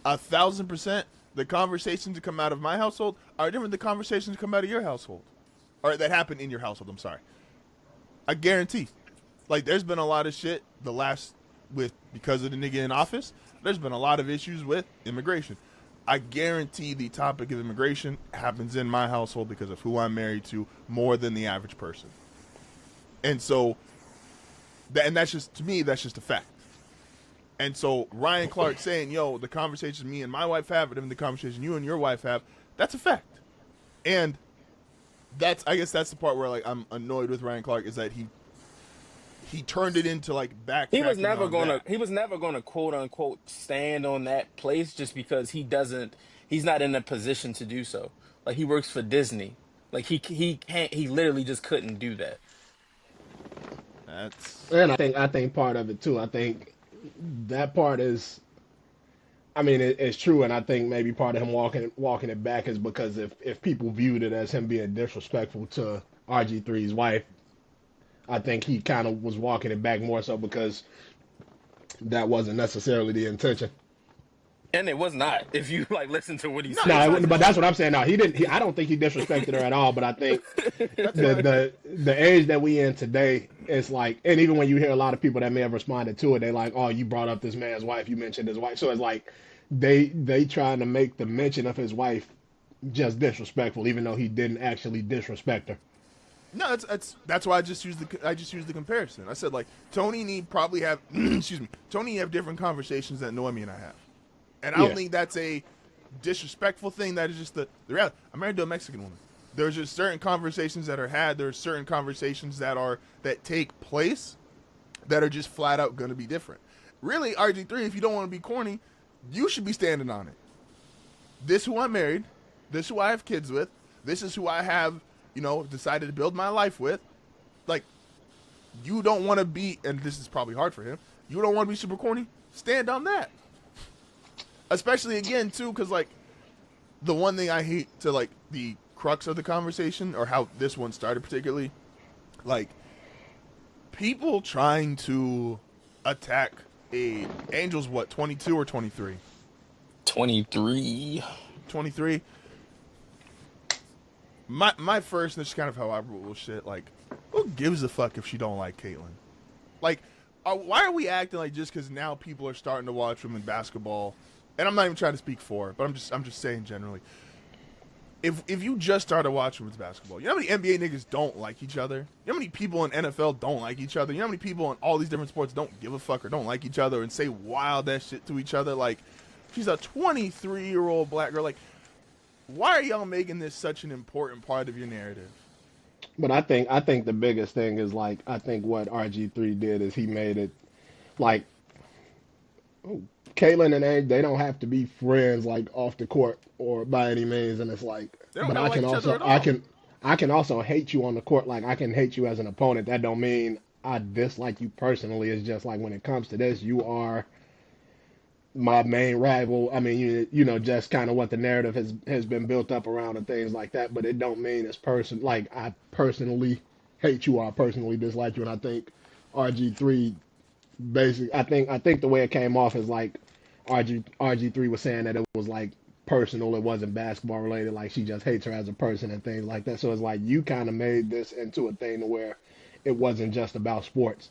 1,000%, the conversations that come out of my household are different than the conversations that come out of your household, or that happen in your household. I'm sorry. I guarantee. Like, there's been a lot of shit because of the nigga in office. There's been a lot of issues with immigration. I guarantee the topic of immigration happens in my household because of who I'm married to more than the average person. And so, and that's just, to me, that's just a fact. And so Ryan Clark saying, yo, the conversation me and my wife have, and even the conversation you and your wife have, that's a fact. And I guess that's the part where like I'm annoyed with Ryan Clark, is that he turned it into like backtracking. He was never gonna quote unquote stand on that place just because he's not in a position to do so. Like, he works for Disney. Like, he literally just couldn't do that. And I think part of it too. I think that part is, I mean, it's true, and I think maybe part of him walking it back is because if people viewed it as him being disrespectful to RG3's wife, I think he kind of was walking it back more so because that wasn't necessarily the intention. And it was not. If you like listen to what he said. No, but that's what I'm saying. No, he didn't. I don't think he disrespected her at all. But I think the age that we in today is like, and even when you hear a lot of people that may have responded to it, they like, oh, you brought up this man's wife, you mentioned his wife. So it's like they trying to make the mention of his wife just disrespectful, even though he didn't actually disrespect her. No, that's why I just used the comparison. I said like Tony probably have Tony have different conversations that Noemi and I have. And I don't think that's a disrespectful thing. That is just the reality. I'm married to a Mexican woman. There's just certain conversations that are had. There's certain conversations that take place that are just flat out going to be different. Really, RG3, if you don't want to be corny, you should be standing on it. This who I'm married. This is who I have kids with. This is who I have, decided to build my life with. Like, you don't want to be, and this is probably hard for him, you don't want to be super corny? Stand on that. Especially, again, too, because, like, the one thing I hate to, like, the crux of the conversation, or how this one started particularly, like, people trying to attack Angel's, 22 or 23? 23. 23. My first, and this is kind of how I rule shit, like, who gives a fuck if she don't like Caitlyn? Like, why are we acting like just because now people are starting to watch women basketball, and I'm not even trying to speak for it, but I'm just saying generally, if you just started watching women's basketball, you know how many NBA niggas don't like each other? You know how many people in NFL don't like each other? You know how many people in all these different sports don't give a fuck or don't like each other and say wild ass shit to each other? Like, she's a 23-year-old black girl. Like, why are y'all making this such an important part of your narrative? But I think the biggest thing is like I think what RG3 did is he made it like Caitlyn and they don't have to be friends like off the court or by any means, and it's like, They don't but gotta I like can each other also at all. I can also hate you on the court. Like I can hate you as an opponent. That don't mean I dislike you personally. It's just like when it comes to this, you are my main rival. I mean, just kind of what the narrative has been built up around and things like that. But it don't mean it's like I personally hate you or I personally dislike you. And I think RG3 basically, I think the way it came off is like RG3 was saying that it was like personal. It wasn't basketball related. Like she just hates her as a person and things like that. So it's like you kind of made this into a thing to where it wasn't just about sports.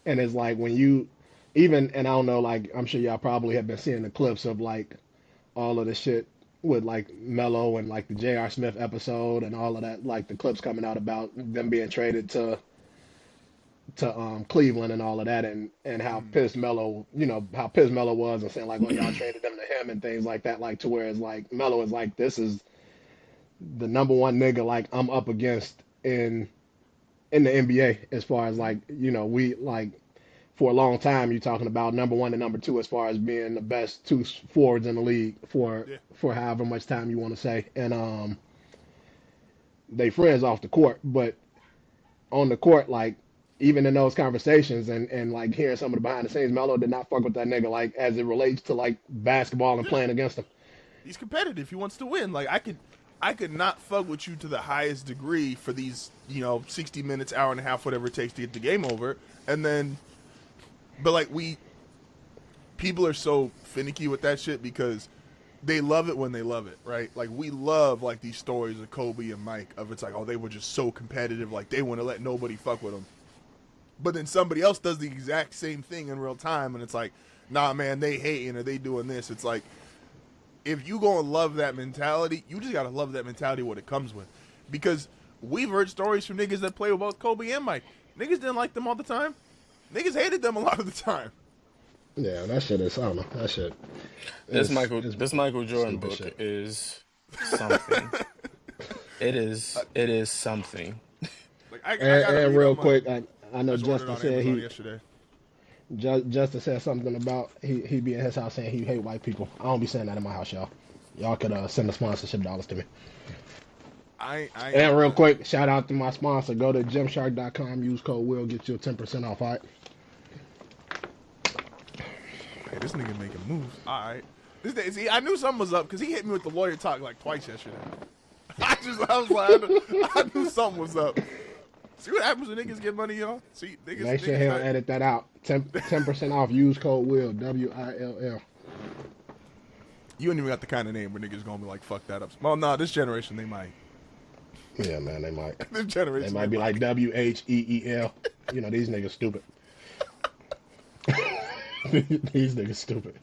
And it's like when you even, and I don't know, like I'm sure y'all probably have been seeing the clips of like all of the shit with like Melo and like the J.R. Smith episode and all of that, like the clips coming out about them being traded to Cleveland and all of that, and how Mm. pissed Melo, how pissed Melo was, and saying like, well, y'all traded them to him and things like that, like to where it's like Melo is like, this is the number one nigga like I'm up against in the NBA as far as like, we like for a long time you're talking about number one and number two as far as being the best two forwards in the league Yeah. for however much time you want to say, and they friends off the court, but on the court, like even in those conversations and like hearing some of the behind the scenes, Melo did not fuck with that nigga like as it relates to like basketball and Yeah. playing against him. He's competitive. He wants to win. Like, I could not fuck with you to the highest degree for these, 60 minutes, hour and a half, whatever it takes to get the game over. And then, but like people are so finicky with that shit because they love it when they love it, right? Like, we love like these stories of Kobe and Mike of it's like, oh, they were just so competitive, like they want to let nobody fuck with them. But then somebody else does the exact same thing in real time, and it's like, nah, man, they hating or they doing this. It's like, if you gonna love that mentality, you just gotta love that mentality what it comes with. Because we've heard stories from niggas that play with both Kobe and Mike. Niggas didn't like them all the time. Niggas hated them a lot of the time. Yeah, that shit is, I don't know, that shit is This Michael Jordan stupid book shit. is something. It is something. Like, I And, gotta and read real on my. quick, I I know just ordered Justin on said Amazon yesterday. Justin said something about he be in his house saying he hate white people. I don't be saying that in my house, y'all. Y'all could send the sponsorship dollars to me. I And real quick, shout out to my sponsor. Go to gymshark.com, use code WILL, get you a 10% off, all right? Hey, this nigga making moves. All right. See, I knew something was up because he hit me with the lawyer talk like twice yesterday. I was like, I knew something was up. See what happens when niggas get money, y'all? See, Make sure niggas he'll start, edit that out. 10% off, use code WILL, WILL. you ain't even got the kind of name where niggas gonna be like, fuck that up. Well, nah, this generation, they might. Yeah, man, they might. This They generation, might be like WHEEL. These niggas stupid. These niggas stupid.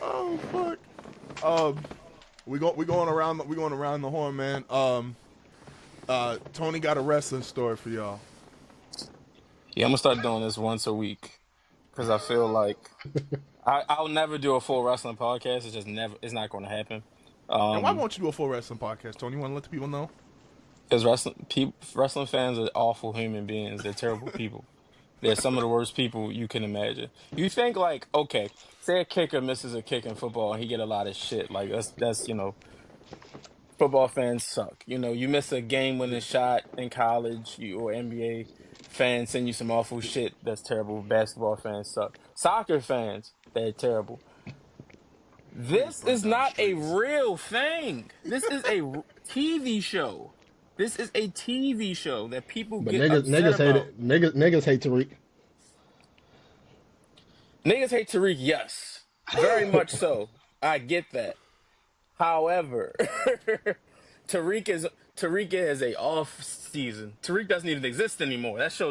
Oh, fuck. We going around the horn, man. Tony got a wrestling story for y'all. Yeah, I'm gonna start doing this once a week because I feel like I'll never do a full wrestling podcast. It's just never. It's not going to happen. And why won't you do a full wrestling podcast, Tony? You want to let the people know? Because wrestling fans are awful human beings. They're terrible people. They're some of the worst people you can imagine. You think like, okay, say a kicker misses a kick in football and he get a lot of shit. Like that's football fans suck. You miss a game winning shot in college, you or NBA fans send you some awful shit. That's terrible. Basketball fans suck. Soccer fans, they're terrible. Niggas This burn is down the not a streets. real thing. This is a TV show. This is a TV show that people But get niggas upset niggas hate about. it. Niggas hate Tariq. Niggas hate Tariq, yes. Very much so. I get that. However, Tariq is Tariq is a off season. Tariq doesn't even exist anymore. That show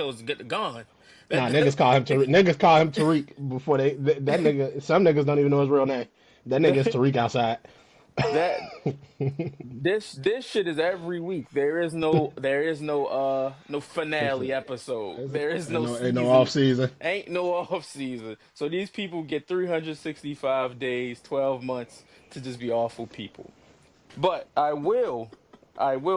is gone. Nah, That, niggas call him Tariq. Niggas call him Tariq before that nigga. Some niggas don't even know his real name. That nigga is that, Tariq outside. that this shit is every week. There is no finale episode. There is no Ain't no off season. season. Ain't no off season. So these people get 365 days, 12 months to just be awful people. But I will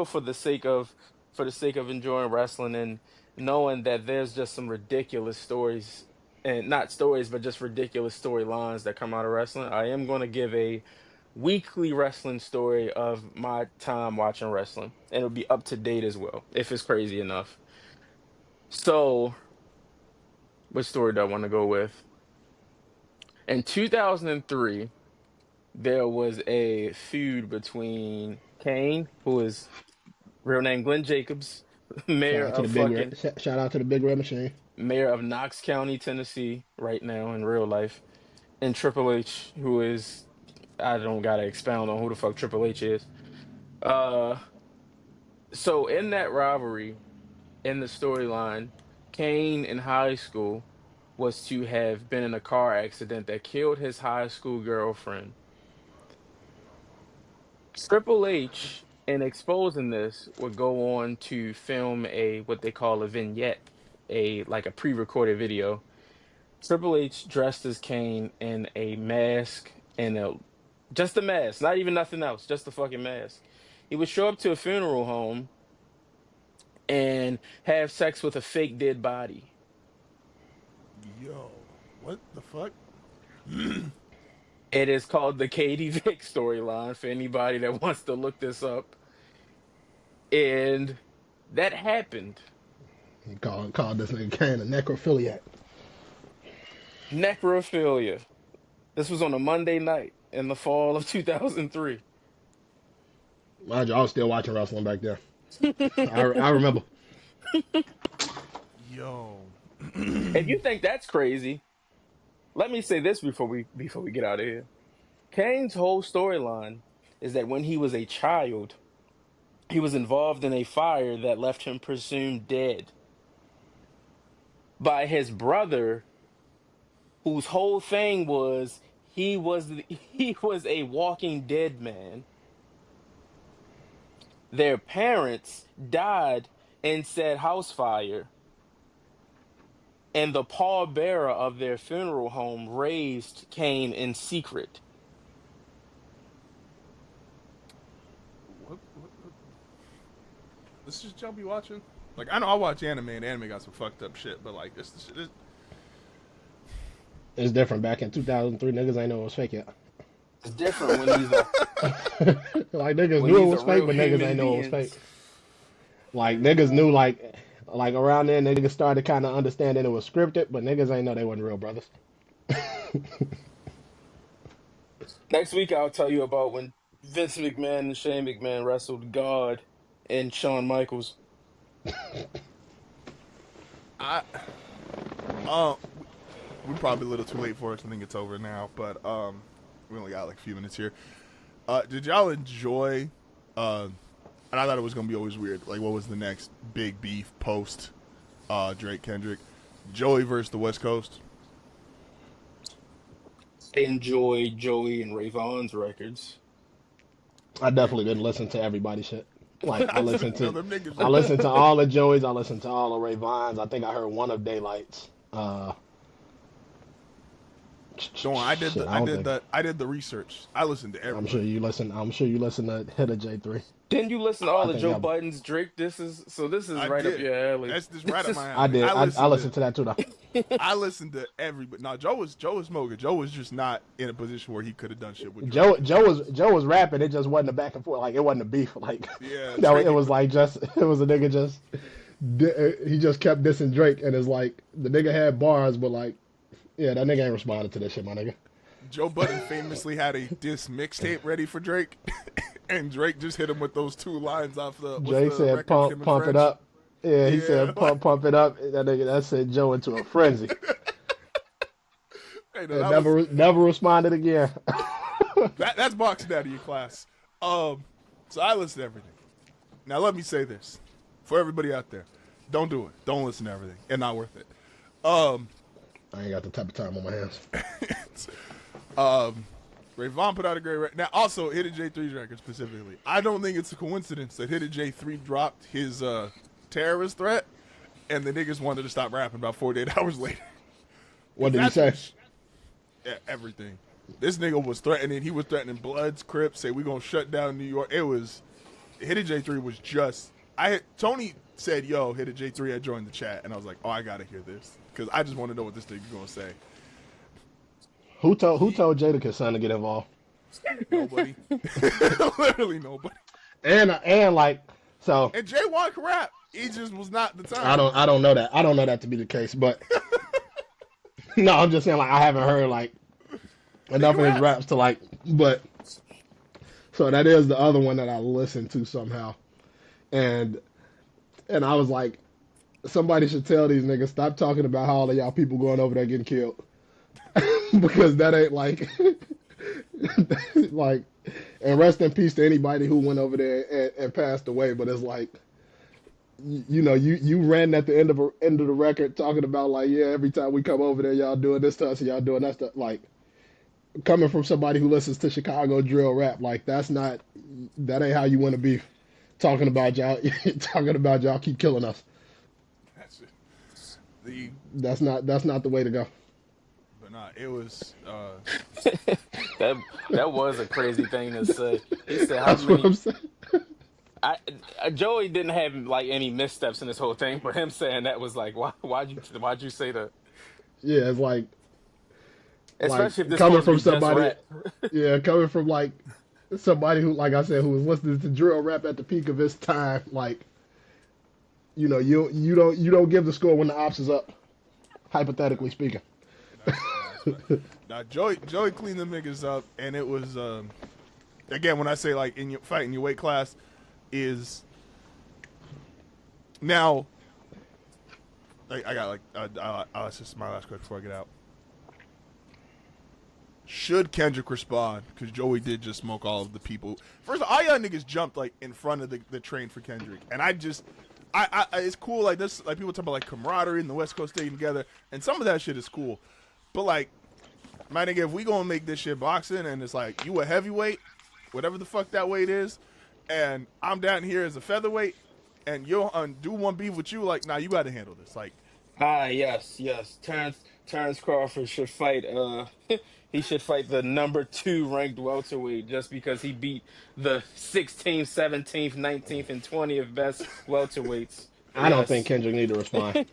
for the sake of enjoying wrestling and knowing that there's just some ridiculous stories and not stories, but just ridiculous storylines that come out of wrestling. I am going to give a weekly wrestling story of my time watching wrestling, and it'll be up to date as well, if it's crazy enough. So, which story do I want to go with? In 2003, there was a feud between Kane, who is real name Glenn Jacobs, Shout mayor out to of the big fucking red. Shout out to the big red machine. mayor of Knox County, Tennessee, right now in real life, and Triple H, who is I don't gotta expound on who the fuck Triple H is. Uh, so in that rivalry, in the storyline, Kane in high school was to have been in a car accident that killed his high school girlfriend. Triple H, in exposing this, would go on to film a what they call a vignette, a pre-recorded video. Triple H dressed as Kane in a mask and just a mask, not even nothing else, just a fucking mask. He would show up to a funeral home and have sex with a fake dead body. Yo, what the fuck? It is called the Katie Vick storyline for anybody that wants to look this up. And that happened. He called this nigga Kane a necrophiliac. Necrophilia. This was on a Monday night in the fall of 2003. Mind you, I was still watching wrestling back there. I remember. Yo, If you think that's crazy, let me say this before we get out of here. Kane's whole storyline is that when he was a child, he was involved in a fire that left him presumed dead by his brother, whose whole thing was he was a walking dead man. Their parents died in said house fire, and the pallbearer of their funeral home raised Kane in secret. what? This is y'all be watching. Like I know I watch anime, and anime got some fucked up shit, but like this shit is. It's different. Back in 2003, niggas ain't know it was fake yet. It's different when he's a Like niggas when knew it he's a was fake, real but niggas human ain't know it was being. fake. Like niggas knew like around then niggas started kind of understanding it was scripted, but niggas ain't know they wasn't real brothers. Next week I'll tell you about when Vince McMahon and Shane McMahon wrestled God and Shawn Michaels. I uh, we're probably a little too late for us. I think it's over now, but we only got like a few minutes here. Did y'all enjoy? And I thought it was gonna be always weird. Like, what was the next big beef post Drake Kendrick? Joey versus the West Coast. I enjoy Joey and Ray Vaughn's records. I definitely didn't listen to everybody's shit. Like I said, no, them niggas. I listened to all the Joeys, I listened to all the Ray Vines. I think I heard one of Daylight's. Don't worry, Shit, I don't think. I did the research. I listened to I'm sure everybody. you listen. I'm sure you listen to Hit of J3. Didn't you listen to all I the think Joe I'm. Budden's Drake? This is I right up did. your alley. That's just right This up my is I alley. did. I listened to that too though. I listened to everybody. No, Joe was smoking. Joe was just not in a position where he could have done shit with Drake. Joe was rapping. It just wasn't a back and forth. Like it wasn't a beef. Like Yeah, no, Drake. it was like just it was a nigga just he just kept dissing Drake and it's like the nigga had bars, but like yeah, that nigga ain't responding to this shit, my nigga. Joe Budden famously had a diss mixtape ready for Drake, and Drake just hit him with those two lines off the. What's Drake the said record, pump him and pump it French? up. Yeah, he Yeah, said pump it up. That nigga that sent Joe into a frenzy. Hey, no, And that was, never responded again. that's boxing out of your class. So I listen to everything. Now let me say this for everybody out there: don't do it. Don't listen to everything. It's not worth it. I ain't got the type of time on my hands. Ray Vaughn put out a great record. Now, also, Hit J3's record specifically. I don't think it's a coincidence that Hit J3 dropped his terrorist threat, and the niggas wanted to stop rapping about 48 hours later. What did he say? Everything. This nigga was threatening. He was threatening Bloods, Crips, say we gonna shut down New York. It was Hit J3 was just. Tony said, "Yo, Hit J3 had joined the chat," and I was like, "Oh, I gotta hear this because I just want to know what this nigga's gonna say." Who told Jadakiss son to get involved? Nobody. Literally nobody. And like so And Jay Watt can rap. He just was not the time. I don't know that. I don't know that to be the case, but no, I'm just saying like I haven't heard like enough of his raps to like but so that is the other one that I listened to somehow. And I was like, somebody should tell these niggas stop talking about how all of y'all people going over there getting killed. Because that ain't like like and rest in peace to anybody who went over there and passed away, but it's like you know, you ran at the end of the record talking about like, yeah, every time we come over there, y'all doing this to us and y'all doing that stuff. Like coming from somebody who listens to Chicago drill rap, like that ain't how you want to be talking about y'all keep killing us. That's it. That's not the way to go. But nah, it was. that was a crazy thing to say. He said how That's what I'm many. saying. Joey didn't have like any missteps in this whole thing, but him saying that was like, why'd you say that? Yeah, it's like Especially if this coming supposed to from be just somebody, rap. yeah, coming from like somebody who, like I said, who was listening to drill rap at the peak of his time. Like, you know, you don't give the score when the ops is up, hypothetically speaking. Nah, Joey cleaned them niggas up, and it was again when I say like in your fighting your weight class is now. I got like this is my last question before I get out. Should Kendrick respond? Because Joey did just smoke all of the people. First of all y'all niggas jumped like in front of the train for Kendrick, and I it's cool like this. Like people talk about like camaraderie and the West Coast staying together, and some of that shit is cool. But like, my nigga, if we gonna make this shit boxing, and it's like you a heavyweight, whatever the fuck that weight is, and I'm down here as a featherweight, and you'll do one beef with you, like, nah, you got to handle this. Like, Yes. Terrence Crawford should fight. He should fight the number 2 ranked welterweight just because he beat the 16th, 17th, 19th, and 20th best welterweights. I don't think Yes. Kendrick need to respond.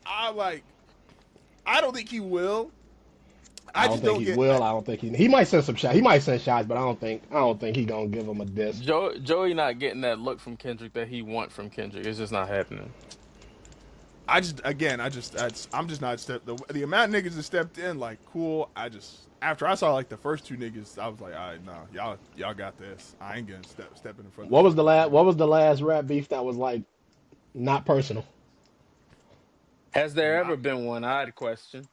I don't think he will. I I don't just think don't he get. will. I don't think he might send some shots. He might send shots, but I don't think he gonna give him a diss. Joey not getting that look from Kendrick that he want from Kendrick. It's just not happening. I'm just not the amount of niggas that stepped in, like, cool. After I saw like the first 2 niggas, I was like, all right, nah, y'all got this. I ain't gonna step in front. What was the last rap beef that was like not personal? Has there ever been one? I'd question.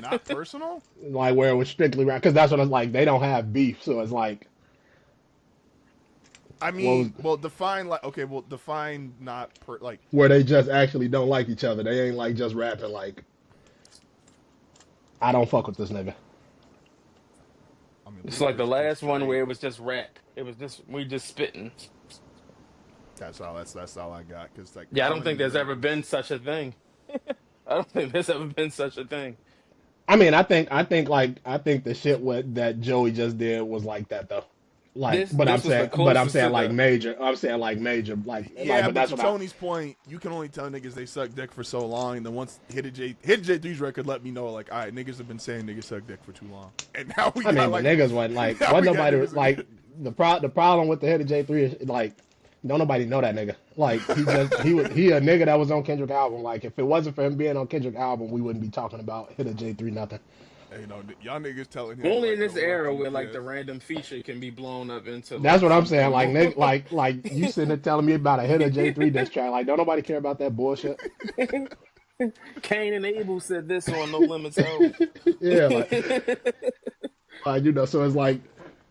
Not personal. Like where it was strictly rap? Because that's what it's like. They don't have beef, so it's like. I mean, define not like Where they just actually don't like each other. They ain't like just rapping like, I don't fuck with this nigga. I mean, It's like the last one where it was just rap. It was just we just spitting. That's all I got. Cause Yeah, I don't think there's ever been such a thing. I don't think there's ever been such a thing. I mean, I think the shit what that Joey just did was like that though. Like, This this was the but I'm closest saying to like the. major. I'm saying like major. Yeah, But but that's to what I. Tony's point, you can only tell niggas they suck dick for so long, and then once Hit J3's record let me know, like, all right, niggas have been saying niggas suck dick for too long, and now we I got mean, but like, niggas wasn't like, now wasn't we got nobody niggas like again. the problem with the head of J3 is like, don't nobody know that nigga. Like he a nigga that was on Kendrick album. Like if it wasn't for him being on Kendrick album, we wouldn't be talking about hit of J3 nothing. Hey, y'all niggas telling him Only in like this the era rookie, where like yeah. the random feature can be blown up into That's like what I'm saying. something Like more. nigga, like you sitting there telling me about a hit of J3 diss track. Like don't nobody care about that bullshit. Cain and Abel said this on No Limits album. Yeah, so it's like,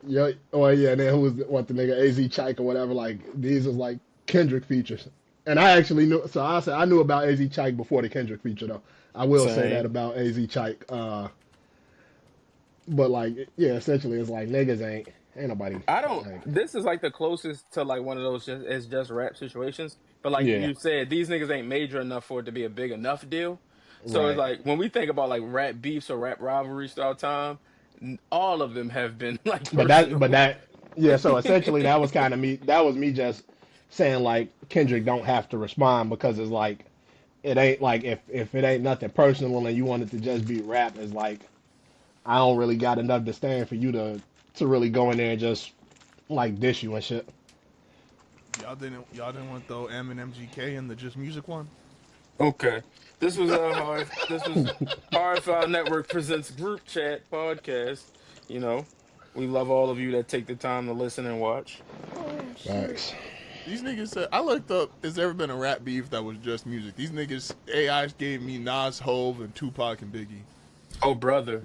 yeah, oh yeah, and then who was what the nigga AZ Chike or whatever. Like these is like Kendrick features, and I actually knew. So I said I knew about AZ Chike before the Kendrick feature though. I will say that Same. about AZ Chike. But like, yeah, essentially it's like niggas ain't nobody I don't. like, This is like the closest to like one of those just rap situations. But like yeah, you said, these niggas ain't major enough for it to be a big enough deal. So it's right. like when we think about like rap beefs or rap rivalries throughout time, all of them have been like But personal. that, yeah. So essentially that was kind of me. That was me just saying like Kendrick don't have to respond because it's like it ain't like if it ain't nothing personal and you want it to just be rap, it's like I don't really got enough to stand for you to really go in there and just like dish you and shit. Y'all didn't want though M and MGK in the Just Music one. Okay, this was hard. This was Hard File Network presents Group Chat podcast. You know, we love all of you that take the time to listen and watch. Oh shit. Facts. These niggas said I looked up. Has there ever been a rap beef that was just music? These niggas AIs gave me Nas, Hove, and Tupac and Biggie. Oh brother,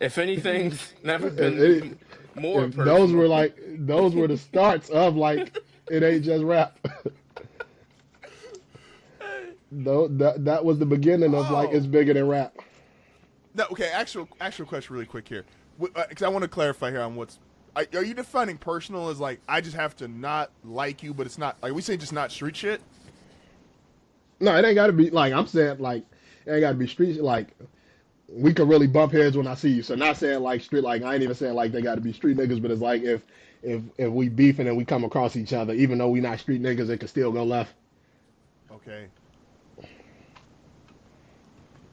if anything's never If, it, been more if those personal. were like those were the starts of like it ain't just rap. Though that was the beginning of like Oh it's bigger than rap. no. Okay. Actual question, really quick here, because I want to clarify here on what's. Are you defining personal as like I just have to not like you, but it's not like we say just not street shit? No, it ain't got to be like I'm saying like it ain't got to be street like we could really bump heads when I see you. So not saying like street like I ain't even saying like they got to be street niggas, but it's like if we beefing and we come across each other, even though we not street niggas, it could still go left. Okay.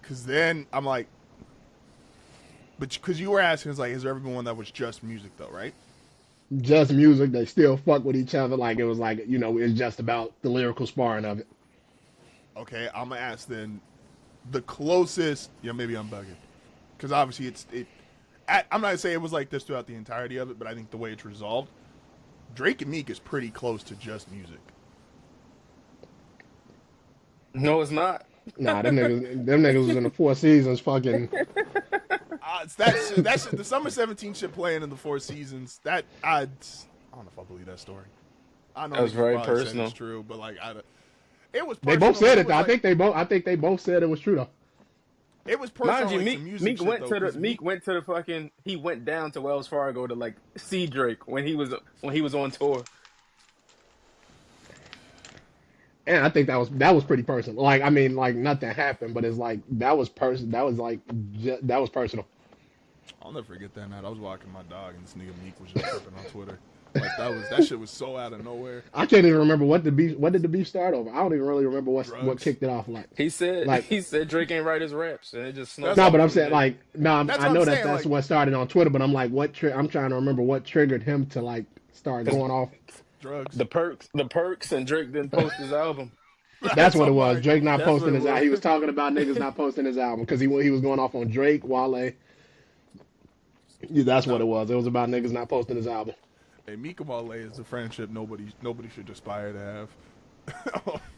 Because then I'm like, but because you were asking, it's like, has there ever been one that was just music though, right? Just music, they still fuck with each other. Like it was like it's just about the lyrical sparring of it. Okay, I'm gonna ask then the closest. Yeah, maybe I'm bugging because obviously I'm not gonna say it was like this throughout the entirety of it, but I think the way it's resolved, Drake and Meek is pretty close to just music. No, it's not. Nah, them niggas was in the Four Seasons fucking. That's the summer 17 shit playing in the Four Seasons. That I don't know if I believe that story. I know That was niggas very probably said personal. it's true, but like it was. They Personal, both said but it. was I like, think they both said it was true though. it was personal. Mind you, Like some Meek music shit went though, to the 'cause Meek went to the fucking he went down to Wells Fargo to like see Drake when he was on tour. And I think that was pretty personal. Like I mean, like nothing happened, but it's like that was person. That was like that was personal. I'll never forget that night. I was walking my dog and this nigga Meek was just tripping on Twitter. Like that shit was so out of nowhere. I can't even remember what did the beef start over. I don't even really remember what Drugs. kicked it off. Like He said like he said Drake ain't write his raps and it just That's no, snowballed but I'm from saying there. like no, That's I what know I'm that saying. that's Like what started on Twitter, but I'm like I'm trying to remember what triggered him to like start 'Cause going off. drugs. the perks and Drake didn't post his album. That's what it I'm was. like, Drake not That's what posting it his album. He was was. talking about niggas not posting his album because he was going off on Drake, Wale. Yeah, that's what no. it was. It was about niggas not posting his album. Hey, Meek and Wale is a friendship nobody should aspire to have.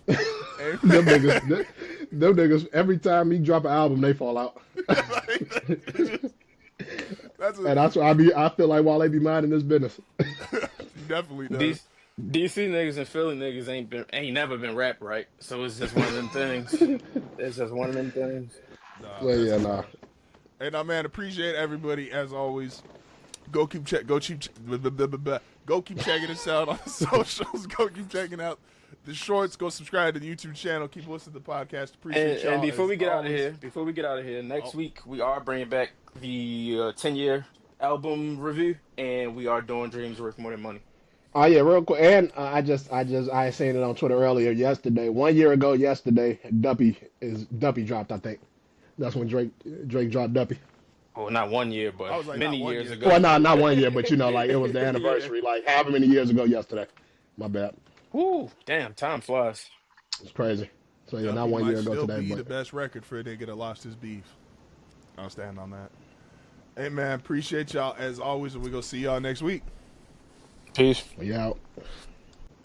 Hey, Them man. niggas, them niggas. Every time he drop an album, they fall out. That's And that's why I feel like Wale be minding his business. he definitely does. These DC niggas and Philly niggas ain't never been rap right. So it's just one of them things. It's just one of them things. Nah, Well, that's yeah, a nah. fact. Hey, nah, man, appreciate everybody as always. Go keep check. Go keep. Go keep checking us out on the socials. Go keep checking out the shorts. Go subscribe to the YouTube channel. Keep listening to the podcast. Appreciate y'all. And before as we get out of always. here, next Oh, week we are bringing back the 10-year album review, and we are doing Dreams Worth More Than Money. Oh yeah, real quick. And I seen it on Twitter earlier yesterday. 1 year ago yesterday, Duppy dropped. I think that's when Drake dropped Duppy. Well, not 1 year, I but was like, many not one years year ago. ago. Well, not 1 year, but like it was the Yeah. anniversary, like however many years ago yesterday. My bad. Woo, damn, time flies. It's crazy. So yeah, not Duppy 1 might year ago still today, be but the best record for a nigga that lost his beef. I'll stand on that. Hey man, appreciate y'all as always, and we gonna see y'all next week. Peace. we out.